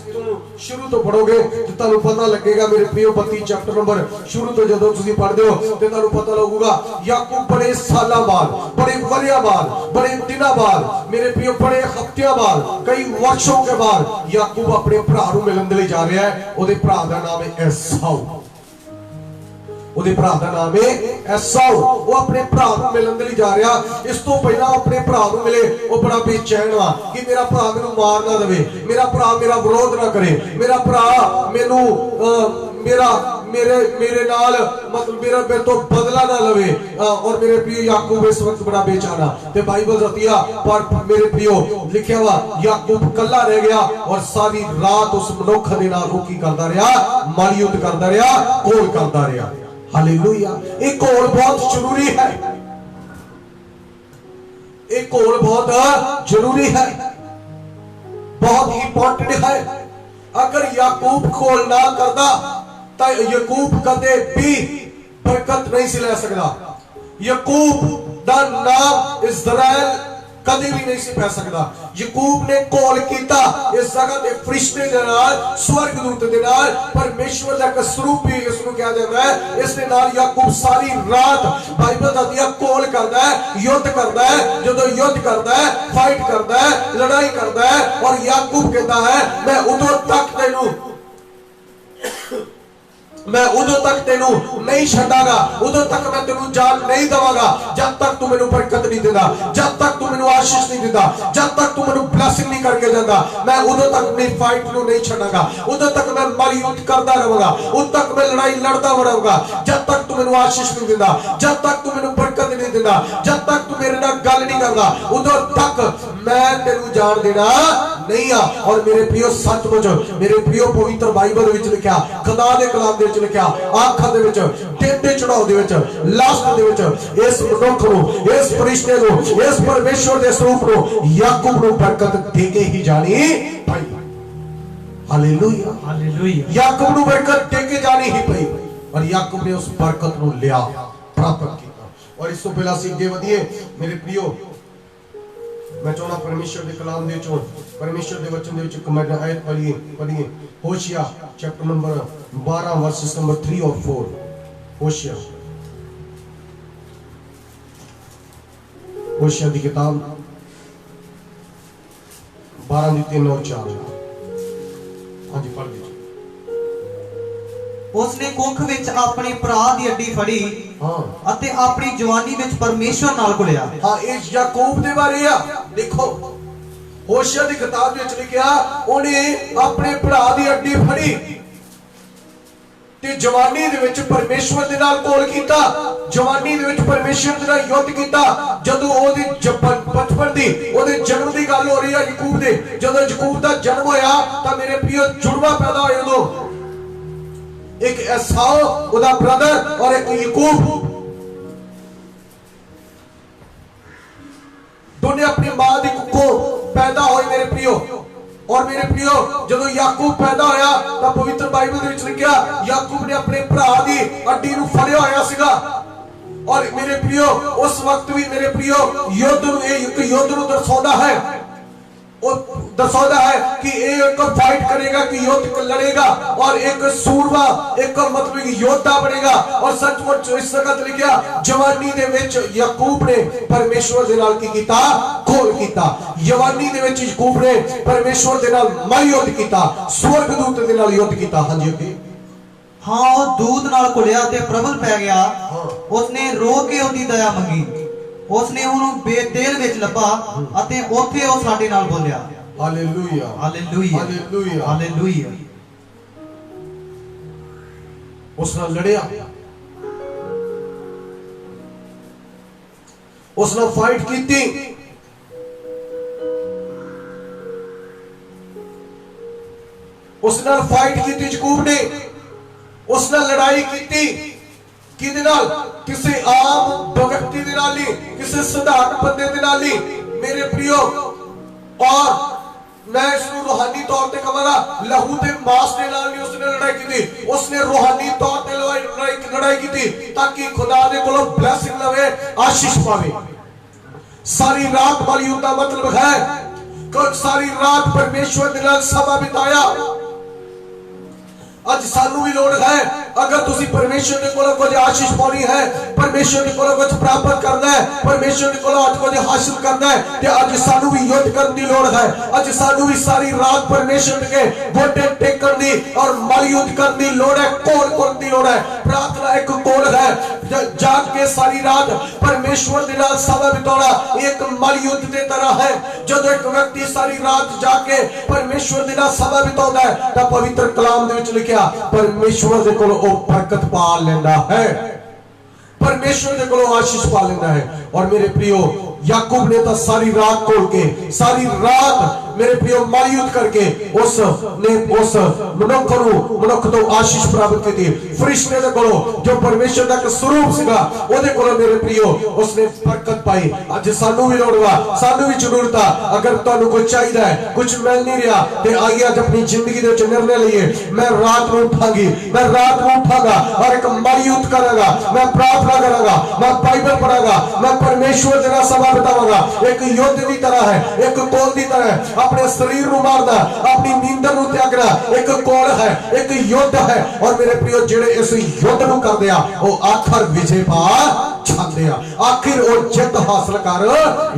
शुरू तो पढ़ोगे तो तुहानू पता लगेगा मेरे प्रियो। 32 चैप्टर नंबर शुरू तो जदों तुसीं पढ़दे हो ते तुहानू पता लगूगा याकूब बड़े सालां बाद, बड़े वरियां बाद, बड़े दिनां बाद, मेरे प्रियो बड़े हफ्तियां बाद, कई वर्षों के बाद याकूब अपने भरा नू मिलन दे लई जा रहा है। ओहदे भरा दा नाम है एसाऊ। ਉਹਦੇ ਭਰਾ ਦਾ ਨਾਮ ਹੈ ਐਸਾਓ। ਉਹ ਆਪਣੇ ਭਰਾ ਨੂੰ ਮਿਲਣ ਦੇ ਲਈ ਜਾ ਰਿਹਾ। ਇਸ ਤੋਂ ਪਹਿਲਾਂ ਆਪਣੇ ਭਰਾ ਨੂੰ ਮਿਲੇ, ਉਹ ਬੜਾ ਬੇਚੈਨ ਵਾ ਕਿ ਮੇਰਾ ਭਰਾ ਮੈਨੂੰ ਮਾਰ ਨਾ ਦੇਵੇ, ਮੇਰਾ ਭਰਾ ਮੇਰਾ ਵਿਰੋਧ ਨਾ ਕਰੇ, ਮੇਰਾ ਭਰਾ ਮੈਨੂੰ मेरे नाल मतलब मेरे तो बदला ना लवे। और मेरे प्रियो याकूब इस वक्त बड़ा बेचारा ते बाइबल रतिया पर मेरे प्रियो लिखा हुआ याकूब कल्ला रह गया और सारी रात उस मनुख दे नाल वो की करदा रहा, मालयुद्ध करदा रहा, कोल करदा रहा। हालेलुया। एक कोल बहुत जरूरी है, एक कोल बहुत जरूरी है, बहुत इंपॉर्टेंट है। अगर याकूब कोल ना करदा तो याकूब कदे भी बरकत नहीं से ले सकता। याकूब दा नाम इज़राइल कदे भी नहीं से पै सकता। याकूब ने कॉल किया इस जगह ते फरिश्ते दे नाल, स्वर्गदूत दे नाल, परमेश्वर दा स्वरूप भी इसनु कहा जाता है। इस दे नाल याकूब सारी रात बाइबल दा दिया कॉल करदा है, युद्ध करदा है। जदों युद्ध करदा है, फाइट करदा है, लड़ाई करदा है और याकूब कहता है मैं उदों तक तेनू मैं उदों तक तेनू नहीं छड़ागा, उदों तक मैं तेनू जान नहीं दवागा जब तक तू मेनू बरकत नहीं देता, जब तक तू मेनू आशीष नहीं देता, जब तक तू मेनू ब्लेसिंग नहीं करके जाता। मैं उदों तक अपनी फाइट नू नहीं छड़ागा, उदों तक मैं मारी युद्ध करता रहूंगा, उदों तक मैं लड़ाई लड़ता रहूंगा जब तक तू मेनू आशीष नहीं देता, जब तक तू मेनू बरकत नहीं देता, जब तक तू मेरे नाल गल नहीं करता, उदों तक मैं तेनू जान देना नहीं आ। और मेरे प्रियो सचमुच मेरे प्रियो पवित्र बाइबल विच लिखा, खुदा दे कलाम दे लिखा, आखिर दे विच टेढ़े चढ़ाव दे विच लास्ट दे विच इस मनुख नूं, इस फरिश्ते नूं, इस परमेश्वर दे स्वरूप नूं याकूब नूं बरकत दे के ही जानी पई। Hallelujah, hallelujah. याकूब नूं बरकत दे के जानी ही पई और याकूब ने उस बरकत नूं लिया, प्राप्त किया। और इस तो पहला सी अगे वधिए मेरे प्रियो, मैं चाहना परमेश्वर के कलाम दे चो परमेश्वर के वचन दे विच एक मैं आयत पढ़िए होशिया चैप्टर नंबर 12 वर्सेस नंबर 3 और 4। होशिया की किताब 12 दी 3 और 4। हाँ जी पढ़ दीजिए। उसने कुख विच अपनी भरा दी अड्डी फड़ी अते अपनी जवानी विच परमेश्वर नाल घुलिया। हां इस याकूब दे बारे आ देखो, होशिया दी किताब विच लिखिया ओने अपने भरा दी अड्डी फड़ी ते जवानी दे विच परमेश्वर दे नाल कोल कीता, जवानी दे विच परमेश्वर दे नाल युद्ध कीता। जदों ओदी बचपन दी ओदे जन्म दी गल हो रही है याकूब दे, जदों याकूब दा जन्म होया तां मेरे प्रियो जुड़वा पैदा होया। उदों एक एसाऊ उदा ब्रदर और एक याकूब, दोनों अपनी मां दी कुखों पैदा होए मेरे प्रियो। और मेरे प्रियो जदों याकूब पैदा होया तां पवित्र बाइबल दे विच लिखिया याकूब ने अपने भरा दी अड्डी नूं फड़िया होया सीगा। और मेरे प्रियो उस वक्त भी मेरे प्रियो युद्ध नूं एक युद्ध नूं दर्शाउंदा है, दर्शाता है कि एक फाइट करेगा कि युद्ध लड़ेगा और एक सूरवा एक मतलब योद्धा बनेगा। और सचमुच इस जगत लिखिया जवानी दे विच याकूब ने परमेश्वर दे नाल की कीता, कोल कीता। जवानी दे विच याकूब ने परमेश्वर दे नाल महायुद्ध कीता, स्वर्गदूत दे नाल युद्ध कीता। हां जी ओके। हां वो दूत नाल घुलिया ते प्रबल पै गया। उसने रो के ओदी दया मंगी, उसने ਉਹਨੂੰ ਬੇਤੇਲ ਵਿੱਚ ਲੱਭਾ ਅਤੇ ਉੱਥੇ ਉਹ ਸਾਡੇ ਨਾਲ ਬੋਲਿਆ। Hallelujah, hallelujah, hallelujah, hallelujah. ਉਸ ਨਾਲ ਲੜਿਆ, ਉਸ ਨਾਲ ਫਾਈਟ ਕੀਤੀ, ਉਸ ਨਾਲ ਫਾਈਟ ਕੀਤੀ याकूब ने, ਉਸ ਨਾਲ ਲੜਾਈ ਕੀਤੀ। किदे नाल? किसी आम व्यक्ति दे नाल नहीं, किसी साधारण बंदे दे नाल नहीं मेरे प्रियो। और मैं इसको रूहानी तौर पे कहूंगा लहू ते मांस दे नाल नहीं उसने लड़ाई की, उसने रूहानी तौर पे लड़ाई की ताकि खुदा दे कोलों ब्लेसिंग लवे, आशीष पावे। सारी रात वाली युद्ध का मतलब है कि सारी रात परमेश्वर दे नाल समा बिताया। आज सानू भी लोड़ है, अगर तुसी परमेश्वर के कोलों कुछ आशीष पानी है, परमेश्वर के कोलों कुछ प्राप्त करना है, परमेश्वर के कोलों आज कुछ हासिल करना है, ते आज सानू भी युद्ध करने की लोड़ है अज सानू भी सारी रात परमेश्वर के गोडे टेकन दी और मलयुद्ध करने की लोड़ है। कोल करने की लोड़ है। प्रार्थना एक कोल है। जाग के सारी रात परमेश्वर के नाल समय बिताना एक मलयुद्ध की तरह है। जब एक व्यक्ति सारी रात जाके परमेश्वर के नाल समय बिताता है तो पवित्र कलाम दे विच लिखिया परमेश्वर दे कोल ओ बरकत पा लेंदा है। परमेश्वर दे कोल आशीष पा लेंदा है। और मेरे प्रियो याकूब ने तो सारी रात खोल के सारी रात मेरे प्रियो मलयुद्ध करके उस मनुख तो आशीष प्राप्त की। फरिश्ते दे कोलों जो परमेश्वर दा एक स्वरूप सीगा ओदे कोलों मेरे प्रियो उसने बरकत पाई। अज सानू भी लोड़ वा, सानू भी जरूरत आ। अगर तुहानू कुछ चाहिए है, कुछ मिल नहीं रहा, ते आइए अज अपनी जिंदगी दे विच निर्णय लईए मैं रात को उठांगी, मैं रात को उठांगा और एक मलयुद्ध करांगा। मैं प्रार्थना करांगा, मैं बाइबल पढ़ांगा, मैं परमेश्वर दे नाल समय बितावांगा। एक युद्ध की तरह है, एक कोल की तरह अपने शरीर को मारना, अपनी नींदर को त्यागना एक कोल है, एक युद्ध है। और मेरे प्रियो जेड़े इस युद्ध को करदे आ वो आखिर विजय पा छांदे आ, आखिर वो जित हासिल कर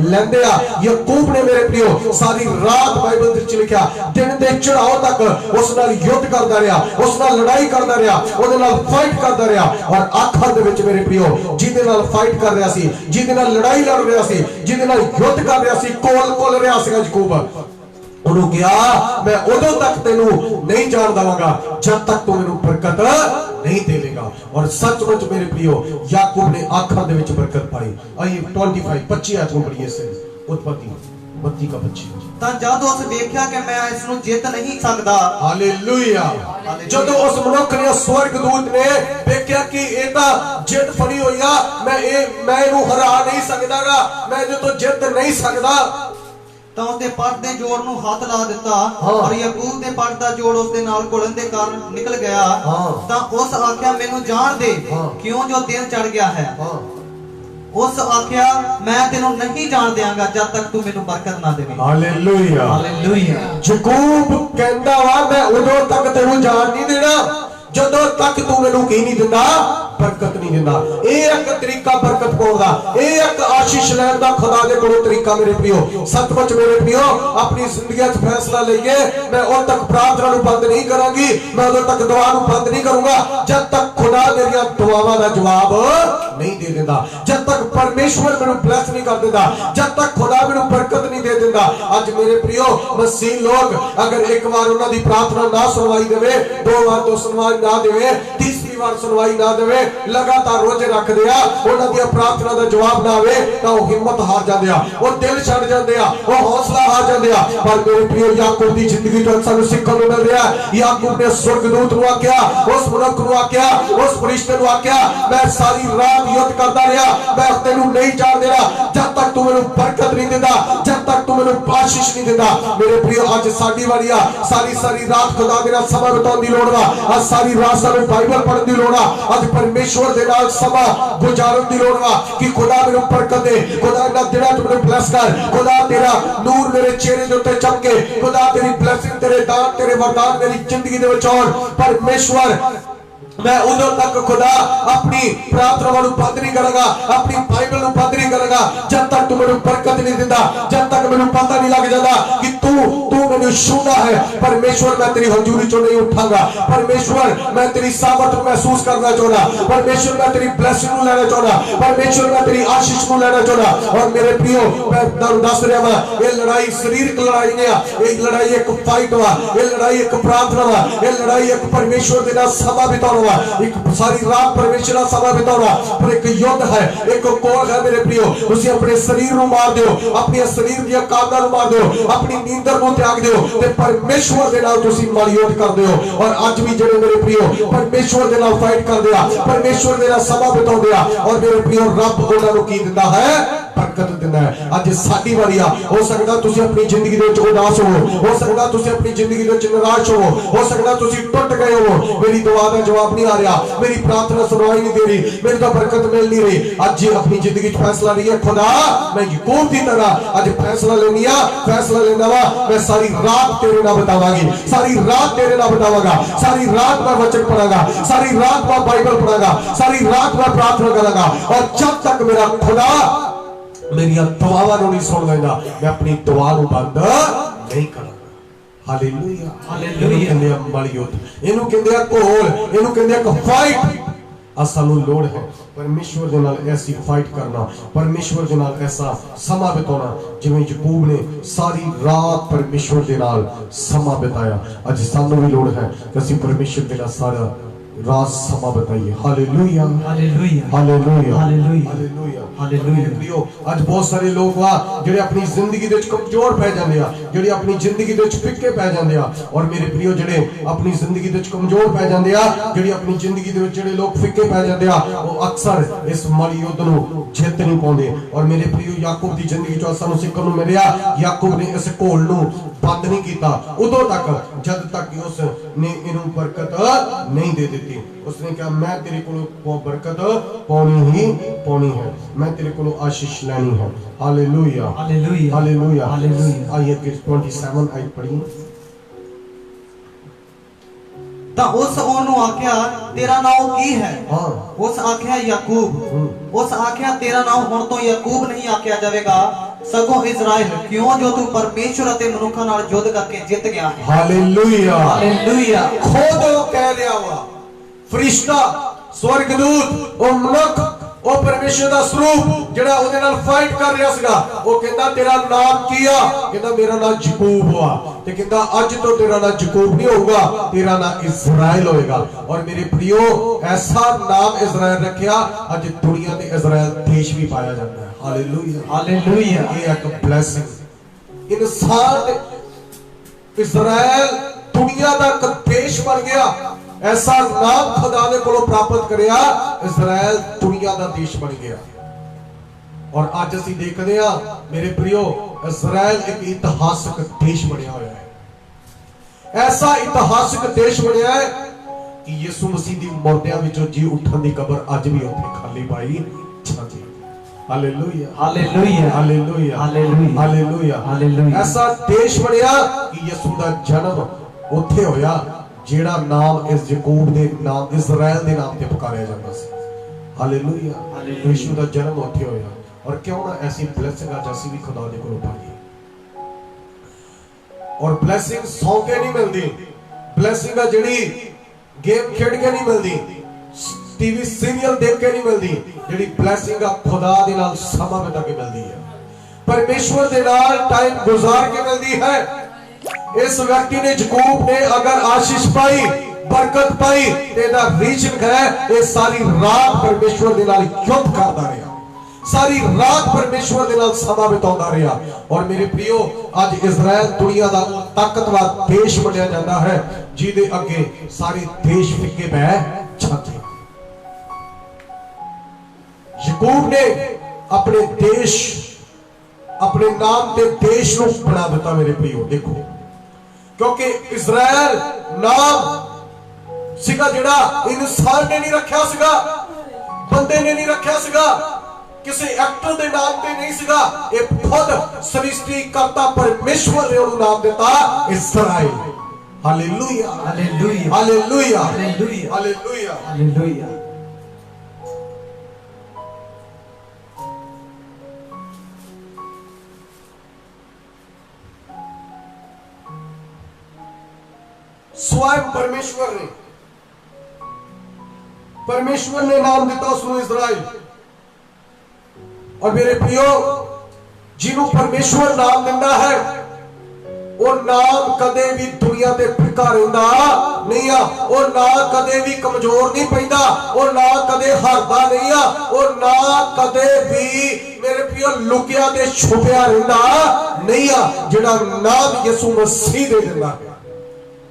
लेंदे आ। याकूब ने मेरे प्रियो सारी रात बाइबल विच लिखिया दिन दे चढ़ाओ तक उस नाल युद्ध करदा रहा, उस नाल लड़ाई करदा रहा, ओदे नाल फाइट करदा रहा। और आखिर दे विच मेरे प्रियो जिहदे नाल फाइट कर रहा सी, जिहदे नाल लड़ाई लड़ रहा सी, जिहदे नाल युद्ध कर रहा सी, कोल रहा सी याकूब उन्होंने कहा मैं उदों तक तेनू नहीं जान दवांगा जब तक तू मेनू बरकत नहीं देगा। और सचमुच मेरे प्रियो याकूब ने आखिर दे विच बरकत पाई। आइए 25 आयत को पढ़िए से उत्पत्ति 32:25 ਤਾਂ ਜਦ ਉਸ ਵੇਖਿਆ ਕਿ ਮੈਂ ਇਸ ਨੂੰ ਜਿੱਤ ਨਹੀਂ ਸਕਦਾ। हालेलुया। ਜਦੋਂ ਉਸ ਮਨੁੱਖ ਨੇ स्वर्गदूत ने ਵੇਖਿਆ ਕਿ ਇਹ ਤਾਂ ਜਿੱਤ ਫੜੀ ਹੋਈ ਆ, ਮੈਂ ਇਹਨੂੰ ਹਰਾ ਨਹੀਂ ਸਕਦਾਗਾ, ਮੈਂ ਇਹਦੇ ਤੋਂ ਜਿੱਤ ਨਹੀਂ ਸਕਦਾ। ਤਾਂ ਉਸਦੇ ਪੱਟ ਦੇ ਜੋੜ ਨੂੰ ਹੱਥ ਲਾ ਦਿੱਤਾ ਔਰ ਯਾਕੂਬ ਦੇ ਪੱਟ ਦਾ ਜੋੜ ਉਸਦੇ ਨਾਲ ਘੁਲਣ ਦੇ ਕਾਰਨ ਨਿਕਲ ਗਿਆ। ਤਾਂ ਉਸ ਆਖਿਆ ਮੈਨੂੰ ਜਾਣ ਦੇ ਕਿਉਂ ਜੋ ਦਿਨ ਚੜ ਗਿਆ ਹੈ। उस आख्या मैं तेनू नहीं जान देंगा जब तक तू मेनू बरकत ना देवे। Hallelujah hallelujah. याकूब कहंदा वा मैं उदों तक तेनू जान नहीं देना जदों तक तू मेनू की नहीं दिंदा बरकत नहीं दिंदा। ਇਹ ਇੱਕ ਤਰੀਕਾ ਬਰਕਤ ਪਾਉਣ ਦਾ, ਇਹ ਇੱਕ ਆਸ਼ੀਸ਼ ਲੈਣ ਦਾ ਖੁਦਾ ਦੇ ਕੋਲੋਂ ਤਰੀਕਾ ਮੇਰੇ प्रियो। सचमुच मेरे प्रियो अपनी जिंदगी च फैसला लईए मैं उद तक प्रार्थना नूं बंद नहीं करांगी, मैं उदों तक दुआ नूं बंद नहीं करूंगा जब तक खुदा मेरियां दुआवां दा जवाब नहीं दे देंदा, जब तक परमेश्वर मेनू ब्लेस नहीं कर देंदा, जब तक खुदा मेनू बरकत नहीं दे देंदा। अज मेरे प्रियो मसीह लोग अगर एक बार उन्हां दी प्रार्थना ना सुनवाई देवे, दो बार तो सुनवाई ना देवे, तीसरी बार सुनवाई ना देवे, लगातार रोजे रख दिया उन्हां दी प्रार्थना दा जवाब ना आवे तां ओह हिम्मत हार जांदे आ, ओह दिल छड़ जांदे आ, ओह हौसला हार जांदे आ। पर मेरे प्रियो याकूब दी जिंदगी तो सानू सिक्खण नूं मिल रिहा है। याकूब ने स्वर्गदूत नूं आख्या, उस मनुख नूं आख्या, उस फरिश्ते नूं आख्या मैं सारी रात युद्ध करदा रहा, मैं तेनू नहीं जाण देना जब तक तू मेनू बरकत नहीं दिंदा, जब तक तू मेनू आशीष नहीं दिंदा। मेरे प्रियो अज साडी वारी आ सारी रात खुदा दे नाल समय बिताउण दी लोड़ वा, अज सारी रात सानू बाइबल पढ़न दी लोड़ आ, अज परमेश्वर दे नाल समय गुजारन दी लोड़ वा कि खुदा मेनू बरकत दे, खुदा इन्हां दिनां च मेनू ब्लेस कर, खुदा तेरा नूर मेरे चेहरे दे उत्ते चमके, खुदा तेरी ब्लेसिंग तेरे दान तेरे वरदान मेरी जिंदगी दे विच आउण। परमेश्वर मैं उदों तक खुदा अपनी प्रार्थना नूं बंद नहीं करांगा, अपनी बाइबल नूं बंद नहीं करांगा जब तक तू मेनू बरकत नहीं दिंदा, जब तक मेनू पता नहीं लग जाता कि तू मेनू छूंदा है। परमेश्वर मैं तेरी हजूरी चों नहीं उठांगा, परमेश्वर मैं तेरी सामर्थ महसूस करना चाहना, परमेश्वर मैं तेरी ब्लेसिंग नूं लेना चाहना, परमेश्वर मैं तेरी आशीष नूं लेना चाहना। और मेरे प्रियो मैं तुहानूं दस रहा वां ये लड़ाई शरीरक लड़ाई नहीं आ, ये लड़ाई एक फाइट वा, ये लड़ाई एक प्रार्थना वा, ये लड़ाई एक परमेश्वर दे नाल समा बिताउणा, एक सारी रात परमेश्वर का समय बिताना। पर एक युद्ध है, एक कोल है मेरे प्रियो। तुसी अपने शरीर को मार दो, अपने शरीर दी कामना को मार दो, अपनी नींदर को त्याग दो ते परमेश्वर दे नाल तुसी मलयुद्ध कर दो। और आज भी जेड़े मेरे प्रियो परमेश्वर दे नाल फाइट कर दिया, परमेश्वर दे नाल समय बिताउंदे आ और मेरे प्रियो रब उन्हां नूं की दिंदा है बरकत दिंदा है। अज साडी वारी आ, हो सकदा तुसी अपनी जिंदगी दे विच उदास हो सकदा तुसी अपनी जिंदगी दे विच निराश हो सकदा तुसी टुट गए हो, मेरी दुआ दा जवाब नहीं आ रहा, मेरी प्रार्थना सुनवाई नहीं दे रही, मेरी तो बरकत मिल नहीं रही। आज अपनी जिंदगी फैसला लिया खुदा मैं याकूब की तरह आज फैसला लेनी है, फैसला लेना वा मैं सारी रात तेरे नाल बतावांगी, सारी रात तेरे नाल बतावांगा, सारी रात मैं वचन पढ़ांगा, सारी रात मैं बाइबल पढ़ांगा, सारी रात मैं प्रार्थना करांगा। और जब तक मेरा खुदा मेरिया दुआवां नूं नहीं सुन लैंदा, मैं अपनी दुआ नूं बंद नहीं करांगा। Hallelujah hallelujah. कहंदे आ मलयुद्ध, इहनूं कहंदे आ घोल, इहनूं कहंदे आ फाइट। सानू लोड़ है परमेश्वर दे नाल ऐसी फाइट करना, परमेश्वर दे नाल ऐसा समा बिताना जिवें याकूब ने सारी रात परमेश्वर दे नाल समा बिताया। अज सानू भी लोड़ है कि असीं परमेश्वर दे नाल सारा रात समा बिताइए। Hallelujah hallelujah hallelujah hallelujah hallelujah. प्रियो आज बहुत सारे लोग वा जिहड़े अपनी जिंदगी दे विच कमजोर पै जांदे आ, जिहड़े अपनी जिंदगी दे विच फिक्के पै जांदे आ। और मेरे प्रियो जिहड़े अपनी जिंदगी दे विच कमजोर पै जांदे आ, जिहड़े अपनी जिंदगी दे विच जिहड़े लोग फिक्के पै जांदे आ, वो अक्सर इस माड़ी युद्ध नूं जित नहीं पाउंदे। और मेरे प्रियो याकूब दी जिंदगी चों सानूं सिੱਖਣ ਨੂੰ मिलिਆ, याकूब ने इस घोल नूं बंद नहीं कीता उदों तक जद तक कि उसने इनू बरकत नहीं दे दी। उसने कहा मैं तेरे को बरकत पानी ही पानी है, मैं तेरे को आशीष लेनी है। Hallelujah hallelujah hallelujah hallelujah. आयत 27 आयत पढ़ी। ਤਾਂ ਉਸ ਉਹਨੂੰ ਆਖਿਆ ਤੇਰਾ ਨਾਮ ਕੀ ਹੈ? ਉਸ ਆਖਿਆ ਯਾਕੂਬ। ਉਸ ਆਖਿਆ ਤੇਰਾ ਨਾਮ ਹੁਣ ਤੋਂ ਯਾਕੂਬ ਨਹੀਂ ਆਖਿਆ ਜਾਵੇਗਾ ਸਗੋਂ ਇਜ਼ਰਾइल, ਕਿਉਂ ਜੋ ਤੂੰ ਪਰਮੇਸ਼ਵਰ ਅਤੇ ਮਨੁੱਖਾਂ ਨਾਲ ਯੁੱਧ ਕਰਕੇ ਜਿੱਤ ਗਿਆ ਹੈ। Hallelujah hallelujah. ਖੁਦ ਉਹ ਕਹਿ ਰਿਹਾ ਵਾ, ਫਰਿਸ਼ਤਾ स्वर्गदूत ਉਹ ਮਨੁੱਖ ਉਹ ਪਰਮੇਸ਼ਰ ਦਾ ਸਰੂਪ ਜਿਹੜਾ ਉਹਦੇ ਨਾਲ ਫਾਈਟ ਕਰ ਰਿਹਾ ਸੀਗਾ, ਉਹ ਕਹਿੰਦਾ ਤੇਰਾ ਨਾਮ ਕੀ ਆ? ਕਹਿੰਦਾ ਮੇਰਾ ਨਾਮ ਯਾਕੂਬ ਆ। ਤੇ ਕਹਿੰਦਾ ਅੱਜ ਤੋਂ ਤੇਰਾ ਨਾਮ ਯਾਕੂਬ ਨਹੀਂ ਹੋਊਗਾ, ਤੇਰਾ ਨਾਮ ਇਜ਼ਰਾइल ਹੋਏਗਾ। ਔਰ ਮੇਰੇ प्रियो ऐसा नाम इज़राइल रखिया, अज दुनिया ते इज़राइल देश भी पाया जाता है। Hallelujah hallelujah. ये एक ब्लेसिंग, इंसान इज़राइल दुनिया का एक देश बन गया। ऐसा नाम खुदा ने कोलों प्राप्त करिया, इज़राइल दुनिया का देश बन गया। और आज असीं देखदे आ मेरे प्रियो इज़राइल एक इतिहासक देश बनया होया है। ऐसा इतिहासक देश बनया है कि यीशु मसीह दी मुर्दियां विचों जी उठण दी कबर अज भी उत्थे खाली पाई जांदी। Hallelujah hallelujah hallelujah hallelujah hallelujah hallelujah. ऐसा देश बनया कि यीशु दा जन्म उत्थे होया जेड़ा नाम इस याकूब दे नाम इज़राइल दे नाम ते पुकारिया जांदा सी। Hallelujah hallelujah. यीशु दा जन्म उत्थे होया। और क्यों ना ऐसी ब्लेसिंग आज असीं भी खुदा दे कोलों पाईए। और ब्लेसिंग सौ के नहीं मिलदी, ब्लेसिंग आ जेड़ी गेम खेड के नहीं मिलदी, टीवी सीरियल देख के नहीं मिलदी, जेड़ी ब्लेसिंग आ खुदा दे नाल समा बिता के मिलदी है, परमेश्वर दे नाल टाइम गुजार के मिलदी है। इस व्यक्ति ने याकूब ने अगर आशीष पाई, बरकत पाई, तेरा रीजन है ये सारी रात परमेश्वर दे नाल युद्ध करदा रहा, सारी रात परमेश्वर दे नाल समा बिताउंदा रहा। और मेरे प्रियो आज इज़राइल दुनिया दा ताकतवर देश बनया जाता है, जिहदे अगे सारे देश फिक्के पै जाते। याकूब ने अपने देश अपने नाम ते देश नूं बना दिता। मेरे प्रियो देखो, क्योंकि इज़राइल नाम सीगा जिहड़ा इंसान ने नहीं रखा सीगा, बंदे ने नहीं रखा सीगा, किसी एक्टर दे नाम पे नहीं सीगा, ये खुद सृष्टिकर्ता परमेश्वर ने उन्हें नाम देता Israel. Hallelujah hallelujah hallelujah hallelujah hallelujah hallelujah. स्वयं परमेश्वर ने नाम दिता उसको इज़राइल। और मेरे प्रियो जिन्हों परमेश्वर नाम दिंदा है वो नाम कदे भी दुनिया ते फिक्का रहिंदा नहीं आ, वो ना कदे भी कमजोर नहीं पैंदा, वो ना कदे हारदा नहीं आ, वो ना कदे भी मेरे प्रियो लुकिया ते छुपिया रहिंदा नहीं आ, जिहड़ा नाम यीशु मसीह दे दिंदा है।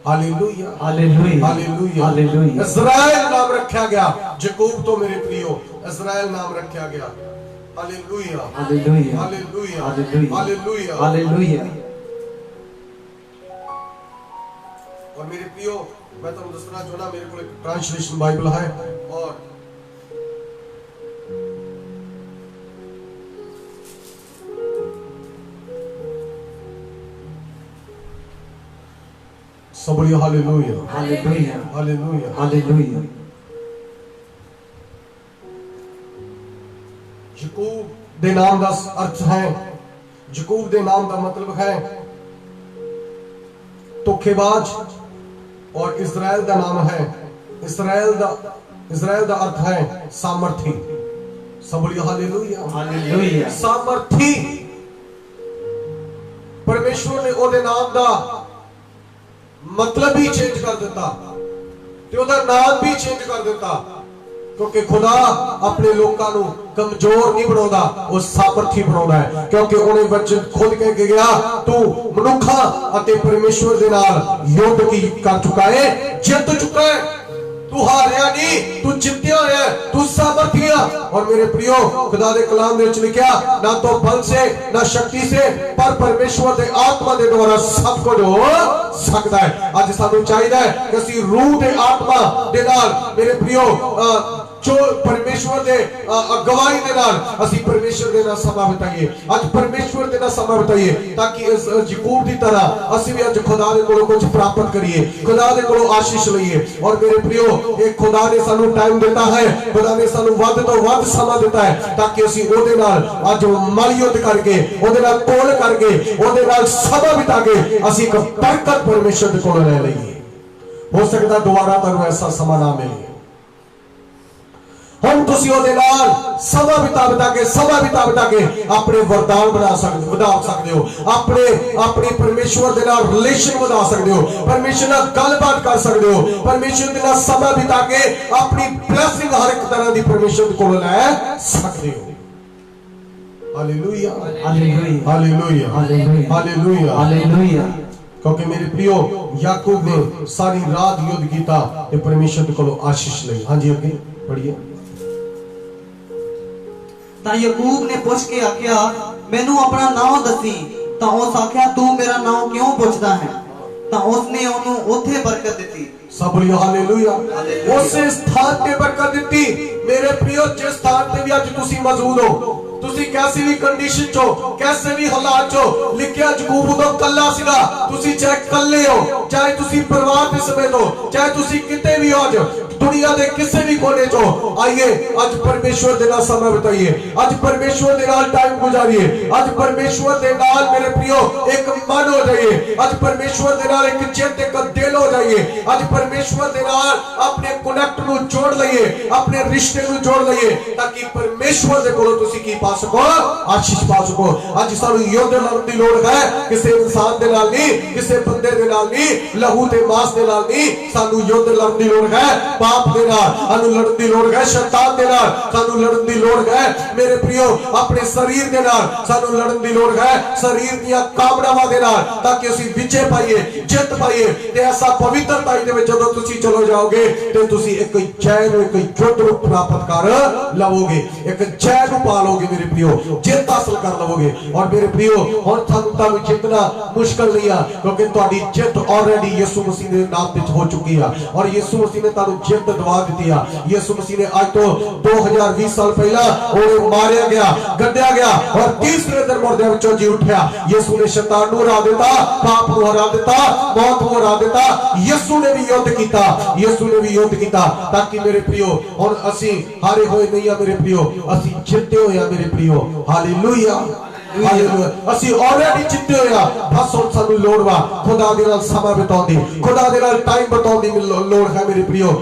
Hallelujah hallelujah hallelujah hallelujah. Israel नाम रखा गया याकूब तो मेरे प्रियो इज़राइल नाम रखा गया। Hallelujah hallelujah hallelujah hallelujah hallelujah. और मेरे प्रियो मैं तुम दसना चाहना, मेरे को एक ट्रांसलेशन बाइबल है और सब बोलिए हालेलुया हालेलुया हालेलुया हालेलुया। याकूब ਦੇ ਨਾਮ ਦਾ ਅਰਥ ਹੈ, ਯਾਕੂਬ ਦੇ ਨਾਮ ਦਾ ਮਤਲਬ ਹੈ ਧੋਖੇਬਾਜ਼, ਔਰ ਇਜ਼ਰਾइल ਦਾ ਨਾਮ ਹੈ, इज़राइल ਦਾ ਅਰਥ ਹੈ ਸਾਮਰਥੀ। सब बोलिए हालेलुया, हालेलुया। सामर्थी। परमेश्वर ने ਉਹਦੇ ਨਾਮ ਦਾ मतलब ही चेंज कर दिता ਤੇ ਉਹਦਾ ਨਾਮ ਵੀ ਚੇਂਜ ਕਰ ਦਿੱਤਾ, क्योंकि खुदा अपने लोगों को कमजोर नहीं बनाता, वो सामर्थी बनाता है। क्योंकि उन्हें वचन खुद कह के गया, तू मनुखा अते परमेश्वर दे नाल युद्ध की कर चुका है, जीत चुका है, तू हारिया नहीं, तू जितया है, तू सामर्थी है। और मेरे प्रियो, खुदा दे कलाम दे विच लिखिया, ना तो बल से ना शक्ति से, पर परमेश्वर दे आत्मा दे द्वारा सब कुछ हो सकता है। आज सानू चाहिए कि असीं रूह दे आत्मा दे नाल मेरे प्रियो जो परमेश्वर दे अगवाई दे नाल असीं परमेश्वर दे नाल समा बिताइए। आज परमेश्वर दे नाल समा बिताइए, ताकि इस याकूब दी तरह असीं भी आज खुदा दे कोलों कुछ प्राप्त करिए, खुदा दे कोलों आशीष लईए। और मेरे प्रियो, एक खुदा ने सानू टाइम दिता है, खुदा ने सानू वध तो वध समा दिता है, ताकि असीं ओदे नाल आज मल युद्ध करके, ओदे नाल तोल करके, ओदे नाल समा बिता के असीं एक बरकत परमेश्वर दे कोलों ले लईए। हो सकता दोबारा तुहानू ऐसा समा ना मिले। हम तुसी ओदे नाल समा बिता के अपने वरदान बना सकते, वधा सकते हो, अपने परमेश्वर दे नाल रिलेशन वधा सकते हो, परमेश्वर नाल गलबात कर सकते हो, परमेश्वर दे नाल समा बिता के अपनी ब्लेसिंग हर एक तरह दी परमेश्वर कोल ले सकते हो। Hallelujah, hallelujah, hallelujah, hallelujah, hallelujah. क्योंकि मेरे प्रियो, याकूब ने सारी रात युद्ध किया ते परमेश्वर कोल आशीष लई। हां जी, अगे पढ़िए। ਤਾਂ ਯਾਕੂਬ ਨੇ ਪੁੱਛ ਕੇ ਆਖਿਆ, ਮੈਨੂੰ ਆਪਣਾ ਨਾਮ ਦੱਸੀ। ਤਾਂ ਉਸ ਆਖਿਆ, ਤੂੰ ਮੇਰਾ ਨਾਮ ਕਿਉਂ ਪੁੱਛਦਾ ਹੈ? ਤਾਂ ਉਸਨੇ ਉਹਨੂੰ ਉੱਥੇ ਬਰਕਤ ਦਿੱਤੀ। सब बोलिए हालेलुया। उस स्थान पे बरकत दी। मेरे प्रियो, जिस स्थान पे भी आज तुसी मौजूद हो, तुसी कैसी भी कंडीशन चो, कैसे भी हालात चो, लिखिया याकूब उदों कल्ला सीगा, तुसी चाहे कल्ले हो, चाहे तुसी परिवार दे समेत हो, चाहे तुसी किते भी हो, आज दुनिया दे किसी भी कोने चो, आइए आज परमेश्वर दे नाल समय बिताइए, आज परमेश्वर दे नाल टाइम गुजारिए, आज परमेश्वर दे नाल मेरे प्रियो एक मन हो जाइए, आज परमेश्वर दे नाल एक चित एक दिल हो जाइए, आज परमेश्वर दे नाल अपने कनेक्ट नु जोड़ लइए, अपने रिश्ते नु जोड़ लइए, ताकि परमेश्वर दे कोलों तुसी की पा सको, आशीष पा सको। आज सानू युद्ध लड़न दी लोड़ है, किसी इंसान दे नाल नहीं, किसी बंदे दे नाल नहीं, लहू ते मांस दे नाल नहीं, सानू युद्ध लड़न दी लोड़ है, पाप दे नाल सानू लड़न दी लोड़ है, शैतान दे नाल सानू लड़न दी लोड़ है। मेरे प्रियो, अपने शरीर दे नाल सानू लड़न दी लोड़ है, शरीर दी कामनावां दे नाल, ताकि असीं विजय पाइए, जित पाइए। ते ऐसा पवित्रताई दे विच जदों तुसीं चलो जाओगे ते तुसीं एक चैन, एक युद्ध रूप प्राप्त कर लवोगे, एक चैन पा लोगे मेरे प्रियो, जित हासिल कर लवोगे। और मेरे प्रियो, हुण तुहानू जितना मुश्किल नहीं है, क्योंकि तुहाडी जित ऑलरेडी यीशु मसीह दे नाम विच हो चुकी है, और यीशु मसीह ने तुहानू जित दवा दी है। यीशु मसीह ने आज तो 2020 साल पहला उन्हें मारिया गया, गड्ढिया गया, और तीसरे दिन मुर्दे विचों जी उठा। यीशु ने शैतान नू हरा दिता, पाप नू हरा दिता, मौत नू हरा दिता। यीशु ने भी युद्ध किया, यीशु ने भी युद्ध किया, ताकि मेरे प्रियो हुण असीं हारे होए नहीं आ मेरे प्रियो, असीं जिते होए आ मेरे प्रियो। Hallelujah, hallelujah. असीं ऑलरेडी जिते होए आ, बस हुण सानू लोड़ वा खुदा दे नाल समा बिताउण दी, खुदा दे नाल टाइम बिताउण दी लोड़ है मेरे प्रियो।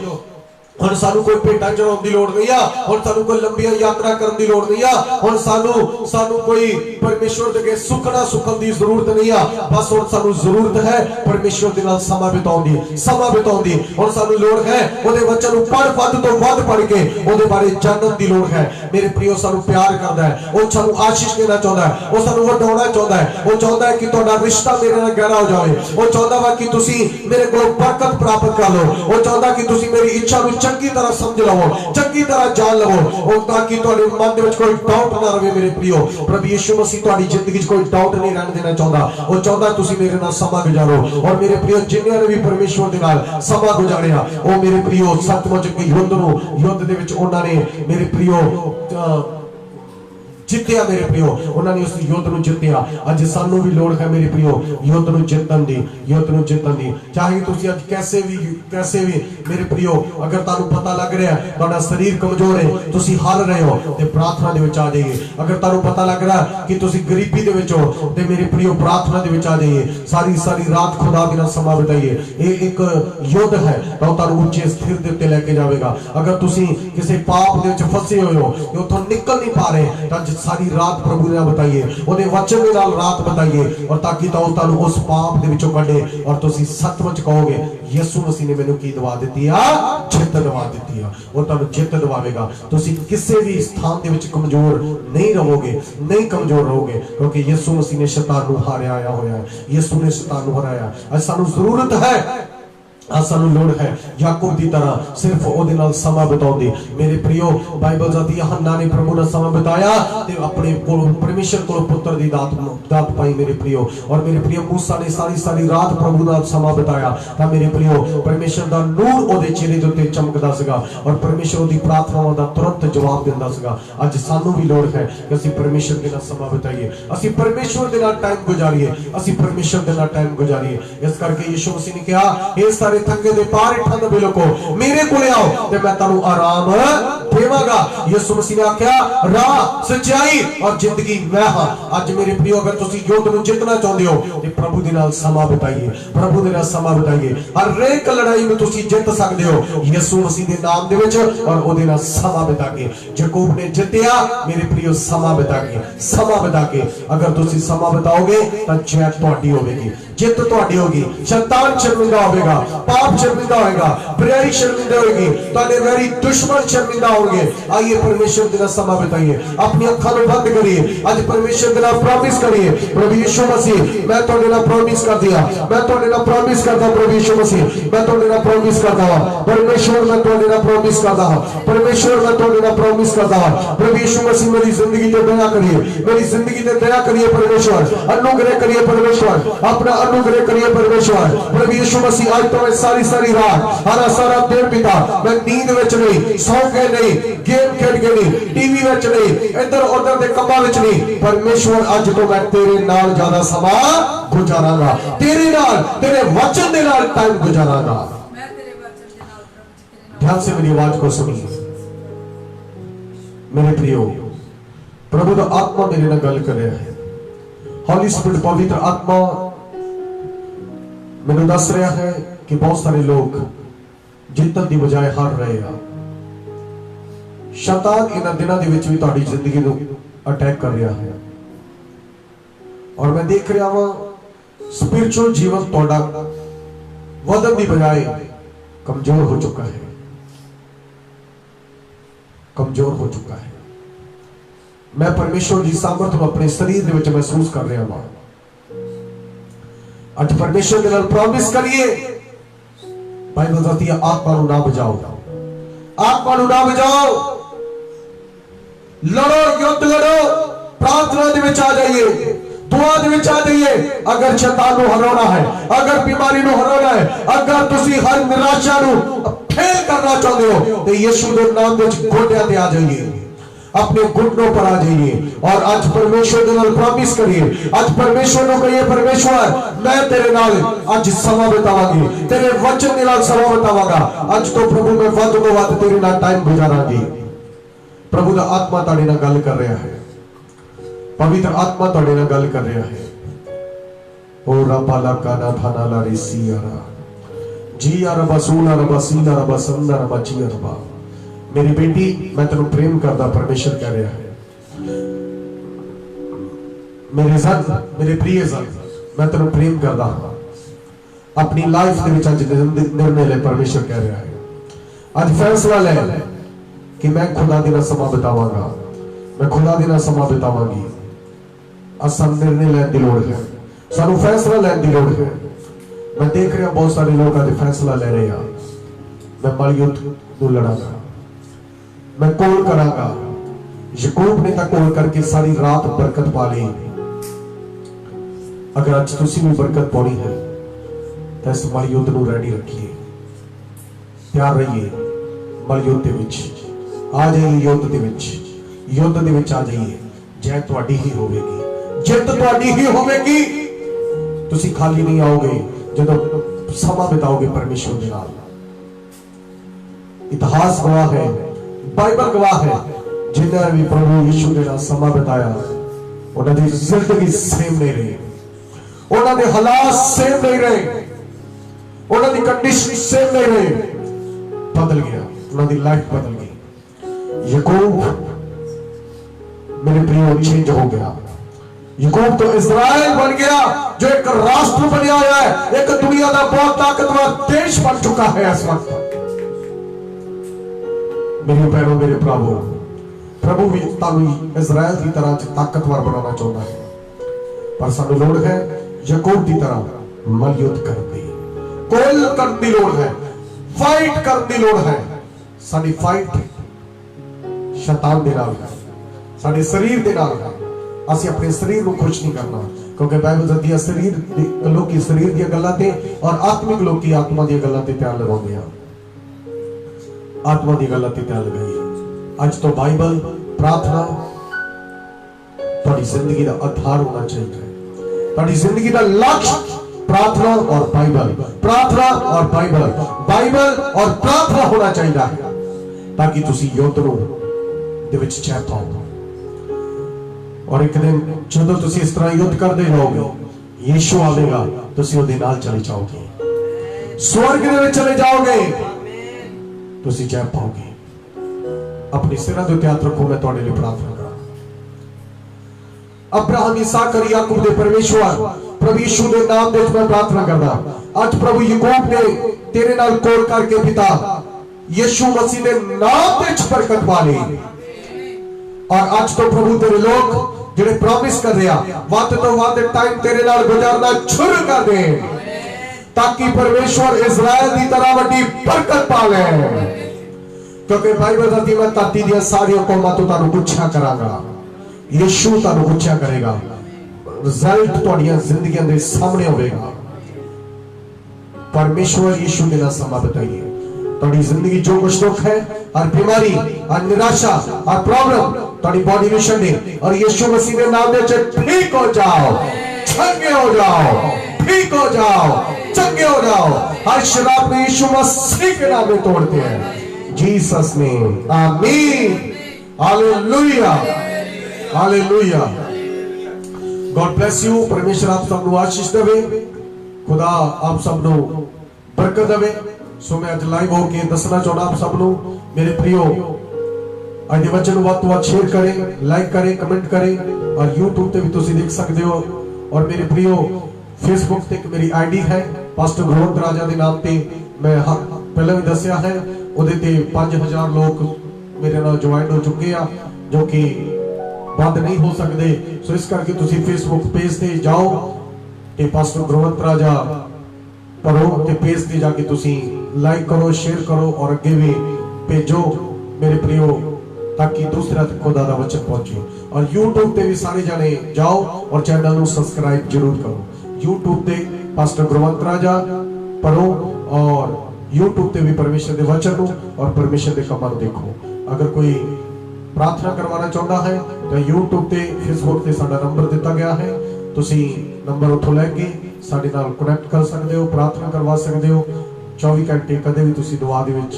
हुण सानू कोई भेटां चढ़ाउण दी लोड़ नहीं आ, हुण सानू कोई लंबियां यात्रा करन दी लोड़ नहीं आ, हुण सानू कोई परमेश्वर दे सुखना सुखन दी जरूरत नहीं आ। बस हुण सानू जरूरत है परमेश्वर दे नाल समा बिताउण दी, समा बिताउण दी। हुण सानू लोड़ है ओदे वचन नू पढ़ वध तो वध पढ़ के ओदे बारे जानन दी लोड़ है। मेरे प्रियो, सानू प्यार करदा है, ओ सानू आशीष देना चाहुंदा है, ओ सानू वधाउणा चाहुंदा है, ओ चाहुंदा है कि तुहाडा रिश्ता मेरे नाल गहरा हो जाए, ओ चाहुंदा वा कि तुसी मेरे कोलों बरकत प्राप्त कर लो, ओ चाहुंदा कि तुसी मेरी इच्छा नू चंगी तरह समझ लवो, चंगी तरह जान लवो, और ताकि तुहाडे मन दे विच कोई डाउट ना रहे मेरे प्रियो। प्रभु यीशु मसीह तुहाडी जिंदगी च कोई डाउट नहीं रहन देना चाहुंदा, वो चाहुंदा तुसी मेरे नाल समा गुजारो। और मेरे प्रियो, जिन्हां ने भी परमेश्वर दे नाल समा गुजारिया, ओ मेरे प्रियो सचमुच कि युद्ध दे विच उन्हां ने मेरे प्रियो ਜਿੱਤਿਆ ਮੇਰੇ प्रियो, उन्होंने उस युद्ध ਨੂੰ ਜਿੱਤਿਆ। ਅੱਜ ਸਾਨੂੰ ਵੀ ਲੋੜ ਹੈ ਮੇਰੇ प्रियो युद्ध ਨੂੰ ਜਿੱਤਣ ਦੀ, युद्ध ਨੂੰ ਜਿੱਤਣ ਦੀ। ਚਾਹੇ ਤੁਸੀਂ ਅੱਜ कैसे भी ਮੇਰੇ प्रियो, अगर ਤੁਹਾਨੂੰ ਪਤਾ ਲੱਗ ਰਿਹਾ ਤੁਹਾਡਾ ਸਰੀਰ ਕਮਜ਼ੋਰ ਹੈ, ਤੁਸੀਂ ਹਾਰ ਰਹੇ ਹੋ ਤੇ ਪ੍ਰਾਰਥਨਾ ਦੇ ਵਿੱਚ ਆ ਜਾਈਏ। ਅਗਰ ਤੁਹਾਨੂੰ ਪਤਾ ਲੱਗ ਰਿਹਾ ਕਿ ਤੁਸੀਂ ਗਰੀਬੀ ਦੇ ਵਿੱਚ ਹੋ ਤੇ ਮੇਰੇ प्रियो ਪ੍ਰਾਰਥਨਾ ਦੇ ਵਿੱਚ ਆ ਜਾਈਏ। ਸਾਰੀ ਰਾਤ ਖੁਦਾ ਦੇ ਨਾਲ ਸਮਾਂ ਬਿਤਾਈਏ। ਇਹ ਇੱਕ युद्ध है ਤਾਂ ਤੁਹਾਨੂੰ ਉੱਚੇ ਸਥਿਰ ਦੇ ਉੱਤੇ ਲੈ ਕੇ ਜਾਵੇਗਾ। ਅਗਰ ਤੁਸੀਂ ਕਿਸੇ ਪਾਪ ਦੇ ਵਿੱਚ ਫਸੇ ਹੋਏ ਹੋ ਤੇ ਉੱਥੋਂ ਨਿਕਲ ਨਹੀਂ ਪਾ ਰਹੇ ਤਾਂ ਸਾਰੀ ਰਾਤ ਪ੍ਰਭੂ ਨਾਲ ਬਿਤਾਈਏ, ਉਹਦੇ ਵਚਨ ਦੇ ਨਾਲ ਰਾਤ ਬਿਤਾਈਏ, ਔਰ ਤਾਂ ਕਿ ਤੁਹਾਨੂੰ ਉਸ ਪਾਪ ਦੇ ਵਿੱਚੋਂ ਕੱਢੇ ਔਰ ਤੁਸੀਂ ਸੱਚਮੁੱਚ ਕਹੋਗੇ ਯਿਸੂ ਮਸੀਹ ਨੇ ਮੈਨੂੰ ਕੀ ਦਵਾ ਦਿੱਤੀ ਆ? ਜਿੱਤ ਦਵਾ ਦਿੱਤੀ ਆ। ਉਹ ਤੁਹਾਨੂੰ ਜਿੱਤ ਦਵਾਵੇਗਾ। ਤੁਸੀਂ ਕਿਸੇ ਵੀ ਸਥਾਨ ਦੇ ਵਿੱਚ ਕਮਜ਼ੋਰ ਨਹੀਂ ਰਹੋਗੇ, ਨਹੀਂ ਕਮਜ਼ੋਰ ਰਹੋਗੇ, ਕਿਉਂਕਿ ਯਿਸੂ ਮਸੀਹ ਨੇ ਸ਼ੈਤਾਨ ਨੂੰ ਹਾਰਿਆ ਹੋਇਆ ਹੈ। ਯਿਸੂ ਨੇ ਸ਼ੈਤਾਨ ਨੂੰ ਹਰਾਇਆ। ਅੱਜ ਸਾਨੂੰ ਜ਼ਰੂਰਤ ਹੈ, ਸਾਨੂੰ ਲੋੜ ਹੈ याकूब ਦੀ ਤਰ੍ਹਾਂ ਸਿਰਫ ਉਹਦੇ ਨਾਲ ਸਮਾਂ ਬਿਤਾਉਣ ਦੀ। ਮੇਰੇ प्रियो ਬਾਈਬਲ ਜਾਤੀ ਹੰਨਾ ਨੇ ਪ੍ਰਭੂ ਨਾਲ ਸਮਾਂ ਬਿਤਾਇਆ ਤੇ ਆਪਣੇ ਕੋਲ ਪਰਮੇਸ਼ਰ ਕੋਲ ਪੁੱਤਰ ਦੀ ਦਾਤ ਪਾਈ ਮੇਰੇ प्रियो। ਔਰ ਮੇਰੇ प्रियो ਮੂਸਾ ਨੇ ਸਾਰੀ ਰਾਤ ਪ੍ਰਭੂ ਨਾਲ ਸਮਾਂ ਬਿਤਾਇਆ ਤਾਂ ਮੇਰੇ प्रियो ਪਰਮੇਸ਼ਰ ਦਾ ਨੂਰ ਉਹਦੇ ਚਿਹਰੇ ਦੇ ਉੱਤੇ ਚਮਕਦਾ ਸੀਗਾ ਔਰ ਪਰਮੇਸ਼ਰ ਉਹਦੀ ਪ੍ਰਾਰਥਨਾਵਾਂ ਦਾ ਤੁਰੰਤ ਜਵਾਬ ਦਿੰਦਾ ਸੀਗਾ। ਅੱਜ ਸਾਨੂੰ ਵੀ ਲੋੜ ਹੈ ਕਿ ਅਸੀਂ ਪਰਮੇਸ਼ਰ ਦੇ ਨਾਲ ਸਮਾਂ ਬਿਤਾਈਏ, ਅਸੀਂ ਪਰਮੇਸ਼ਰ ਦੇ ਨਾਲ ਟਾਈਮ ਗੁਜ਼ਾਰੀਏ, ਅਸੀਂ ਪਰਮੇਸ਼ਰ ਦੇ ਨਾਲ ਟਾਈਮ ਗੁਜ਼ਾਰੀਏ। ਇਸ ਕਰਕੇ ਯਿਸੂ ਮਸੀਹ ਨੇ ਕਿਹਾ ਇਹ ਸਾਰੇ थके दे पारे ठंड बिलको मेरे को आओ ते मैं तानू आराम देवांगा। यीशु मसीह ने आख्या राह सच्चाई और जिंदगी मैं हां। आज मेरे प्रियो अगर तुसी युद्ध ਨੂੰ ਜਿੱਤਣਾ ਚਾਹੁੰਦੇ ਹੋ ਤੇ ਪ੍ਰਭੂ ਦੇ ਨਾਲ ਸਮਾਂ ਬਿਤਾਈਏ, ਪ੍ਰਭੂ ਦੇ ਨਾਲ ਸਮਾਂ ਬਿਤਾਈਏ। ਹਰ ਇੱਕ ਲੜਾਈ ਨੂੰ ਤੁਸੀਂ ਜਿੱਤ ਸਕਦੇ ਹੋ ਯਿਸੂ ਮਸੀਹ ਦੇ ਨਾਮ ਦੇ ਵਿੱਚ ਔਰ ਉਹਦੇ ਨਾਲ ਸਮਾਂ ਬਿਤਾ ਕੇ। ਯਾਕੂਬ ਨੇ ਜਿੱਤਿਆ ਮੇਰੇ प्रियो ਸਮਾਂ ਬਿਤਾ ਕੇ। ਅਗਰ ਤੁਸੀਂ ਸਮਾਂ ਬਿਤਾਓਗੇ ਤਾਂ ਜਿੱਤ ਤੁਹਾਡੀ ਹੋਵੇਗੀ, ਜਿੱਤ ਤੁਹਾਡੀ ਹੋਗੀ। शैतान शर्मिंदा होगा, पाप शर्मिंदा होगा, बुराई शर्मिंदा होगी, ताने वेरी दुश्मन शर्मिंदा होंगे। आइए परमेश्वर के नाम समा बिताइए, अपनी आंखों को बंद करिए, आज परमेश्वर के नाम प्रॉमिस करिए प्रभु यीशु मसीह मैं तोड़े ना प्रॉमिस कर दिया, मैं तोड़े ना प्रॉमिस करता प्रभु यीशु मसीह मैं तोड़े ना प्रॉमिस करता हूं परमेश्वर मैं तोड़े ना प्रॉमिस करता हूं परमेश्वर मैं तोड़े ना प्रॉमिस करता हूं प्रभु यीशु मसीह मेरी जिंदगी पे दया करिए, मेरी जिंदगी पे दया करिए परमेश्वर, अनुग्रह करिए परमेश्वर, अपना अनुग्रह करिए परमेश्वर। प्रभु यीशु मसीह आज तो मैं सारी रात सारा दिन पिता मैं नींद विच नहीं, सौ के नहीं, गेम खेल के नहीं, टीवी विच नहीं, इधर उधर दे कंमां विच नहीं। परमेश्वर आज तो मैं तेरे नाल ज्यादा समा गुजारांगा, तेरे नाल तेरे वचन दे नाल टाइम गुजारांगा। मैं तेरे वचन दे नाल प्रभु ध्यान से मेरी आवाज को सुनिए मेरे प्रियो। प्रभु दा आत्मा मेरे नाल गल कर रहा है, हॉली स्पिरिट पवित्र आत्मा मैंने दस रहा है कि बहुत सारे लोग जितन की बजाय हार रहे हैं। शैतान इन दिनों के विच भी तुहाडी जिंदगी को अटैक कर रहा है और मैं देख रहा हूं स्पिरिचुअल जीवन तुहाडा वधन की बजाय कमजोर हो चुका है, कमजोर हो चुका है। मैं परमेश्वर की सामर्थ को अपने शरीर के विच महसूस कर रहा हूं। आज परमेश्वर के नाल प्रॉमिस करिए, बाइबल कहती है आत्मा को ना बजाओ, आत्मा को ना बजाओ, लड़ो, युद्ध लड़ो, प्रार्थना दे विच आ जाइए, दुआ दे विच आ जाइए। अगर शैतान को हराना है, अगर बीमारी को हराना है, अगर तुसी हर निराशा को फेल करना चाहते हो तो यीशु के नाम विच गोड्यां ते आ जाइए, अपने घुटनों पर आ जाइए और आज परमेश्वर के नाल प्रॉमिस करिए। आज परमेश्वर को कहिए परमेश्वर मैं तेरे नाल आज समय बितावांगी, तेरे वचन के नाल समय बितावांगा। आज तो प्रभु मैं वध तो वध तेरे नाल टाइम गुजारांगी। प्रभु दा आत्मा तुहाडे नाल गल कर रहा है, पवित्र आत्मा तुहाडे नाल गल कर रहा है। ओ रब्बा ला काना थाना ला रिसियारा जी या रब्बा सूला रब्बा सीना रब्बा संदा रब्बा जी रब्बा। मेरी बेटी मैं तेन प्रेम करता, परमेश्वर कह रहा है मेरे सन, मेरे प्रिय सन मैं तेन प्रेम करता अपनी लाइफ के निर्णय ले। परमेश्वर कह रहा है आज फैसला ले कि मैं खुदा के नाल समा बितावांगा, मैं खुदा के नाल समा बितावांगी। आज सानू निर्णय लैण दी लोड़ है, सानू फैसला लैण दी लोड़ है। मैं देख रहा बहुत सारे लोग आज फैसला ले रहे हैं मैं मालयुद्ध नूं लड़ांगा, मैं कोल करांगा। याकूब ने तक कोल करके सारी रात बरकत पा ली। अगर आज तुसी भी बरकत पानी है तो इस मलयुद्ध नूं रेडी रखिए, तैयार रहिए। मलयुद्ध दे विच आ जाइए, युद्ध दे विच आ जाइए। ਜੈ ਤੁਹਾਡੀ ਹੀ ਹੋਵੇਗੀ, ਜਿੱਤ ਤੁਹਾਡੀ ਹੀ ਹੋਵੇਗੀ। ਤੁਸੀਂ ਖਾਲੀ ਨਹੀਂ ਆਓਗੇ ਜਦੋਂ ਸਮਾਂ ਬਿਤਾਓਗੇ परमेश्वर ਦੇ ਨਾਲ। इतिहास गवाह है, बाइबल गवाह है, जिन्हें भी प्रभु यीशु के नाल समा बिताया उन्होंने जिंदगी सेम नहीं रही, उन्होंने हालात सेम नहीं रहे, उन्होंने कंडीशन सेम नहीं रहे, बदल गया, उन्होंने लाइफ बदल गई। याकूब मेरे प्रियो चेंज हो गया। याकूब तो इजराइल बन गया जो एक राष्ट्र बनया हुआ है, एक दुनिया का बहुत ताकतवर देश बन चुका है इस वक्त। मेरे भैनों मेरे भरावो, प्रभु भी तुहानू इजराइल की तरह ताकतवर बनाना चाहता है, पर सानू लोड़ है याकूब की तरह मलयुद्ध करने दी, कोल करने की लोड़ है, फाइट करने की लोड़ है। साडी फाइट शैतान दे नाल है, साडे शरीर दे नाल है। ਅਸੀਂ अपने शरीर को खुश नहीं करना, क्योंकि बाइबल दसदी है शरीर लोकी शरीर दी गल्लां ते और आत्मिक लोकी आत्मा दी गल्लां ते ध्यान लगाउंदे आ, आत्मा दी गल्लां ते ध्यान लगाइए। अज तो बाइबल प्रार्थना तुहाडी जिंदगी दा आधार होना चाहिए, तुहाडी जिंदगी दा लक्ष्य प्रार्थना और बाइबल, प्रार्थना और बाइबल, बाइबल और प्रार्थना होना चाहिए, ताकि तुसी युद्ध नूं दे विच जय पाओ। और एक दिन जदों तुसी इस तरह युद्ध करते जाओगे, यीशु आवेगा, तुसी उहदे नाल चले जाओगे, स्वर्ग दे विच चले जाओगे, तुसी जय पाओगे। अपने सिरां दे उत्ते हाथ रखो, मैं तुहाडे लिए प्रार्थना करा। अब्राहम इसहाक और याकूब दे परमेश्वर प्रभु यीशु दे नाम दे मैं प्रार्थना करदा, अज प्रभु याकूब ने तेरे नाल कोल करके पिता यीशु मसीह दे नाम दे बरकत पा ली। और आज तो प्रभु तेरे लोग जिहड़े प्रॉमिस कर रहे हैं वध तो वध टाइम तेरे नाल गुजारना शुरू कर दे, ताकि परमेश्वर इजराइल की तरह वड्डी बरकत पावे। क्योंकि बाइबल दी मैं धरती दी सारी कौमां तो तुहानू पुछया करांगा, यीशु तुहानू पुछया करेगा, रिजल्ट तुहाडीआं जिंदगियां दे सामने होवेगा। परमेश्वर यीशु के नाल समा बिताइए। तुहाडी जिंदगी जो कुछ दुख है और बीमारी और निराशा और प्रॉब्लम तुहाडी बॉडी में छड्डे और यीशु मसीह के नाम दे ठीक हो जाओ, चंगे हो जाओ, ठीक हो जाओ, चंगे हो जाओ। हर शराब में यीशु मसीह के नाम में तोड़ते हैं, जीसस नेम, आमीन, hallelujah, hallelujah. God bless you. परमेश्वर आप सबको आशीष देवे, खुदा आप सबको बरकत देवे। सो मैं अज लाइव होके दसना चाहना आप सबको, मेरे प्रियो अज दे वचन वध तो वध शेयर करें, लाइक करें, कमेंट करें, और यूट्यूब पे भी तुसी देख सकते हो। और मेरे प्रियो फेसबुक ते मेरी आईडी है पास्टर गुरवंत राजा के नाम पे, मैं पहले भी दसिया है, उहदे ते 5000 लोग मेरे नाल ज्वाइन हो चुके हैं, जो कि बंद नहीं हो सकते। सो इस करके तुसी फेसबुक पेज ते जाओ ते पास्टर गुरवंत राजा पढ़ो, ते पेज ते जाके तुसी लाइक करो, शेयर करो और अगे भी भेजो मेरे प्रियो, ताकि दूसरे तक खुदा दा वचन पहुंचे। और YouTube पे भी सारे जाने जाओ और चैनल को सब्सक्राइब जरूर करो। YouTube पे पास्टर गुरवंत राजा पढ़ो और YouTube पे भी परमेश्वर के वचन और परमेश्वर के कामों देखो। अगर कोई प्रार्थना करवाना चाहता है तो YouTube पे फेसबुक पे साडा नंबर दिता गया है, तुसी नंबर उठो लैके साडे नाल कनेक्ट कर सकते हो, प्रार्थना करवा सकते हो। 24 घंटे कदे भी तुसी दुआ दे विच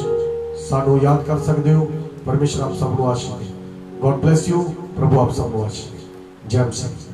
सानू याद कर सकते हो। परमेश्वर आप सबको आशीष दे। God bless you. प्रभु आप सबको आशीष दे। जय मसीह।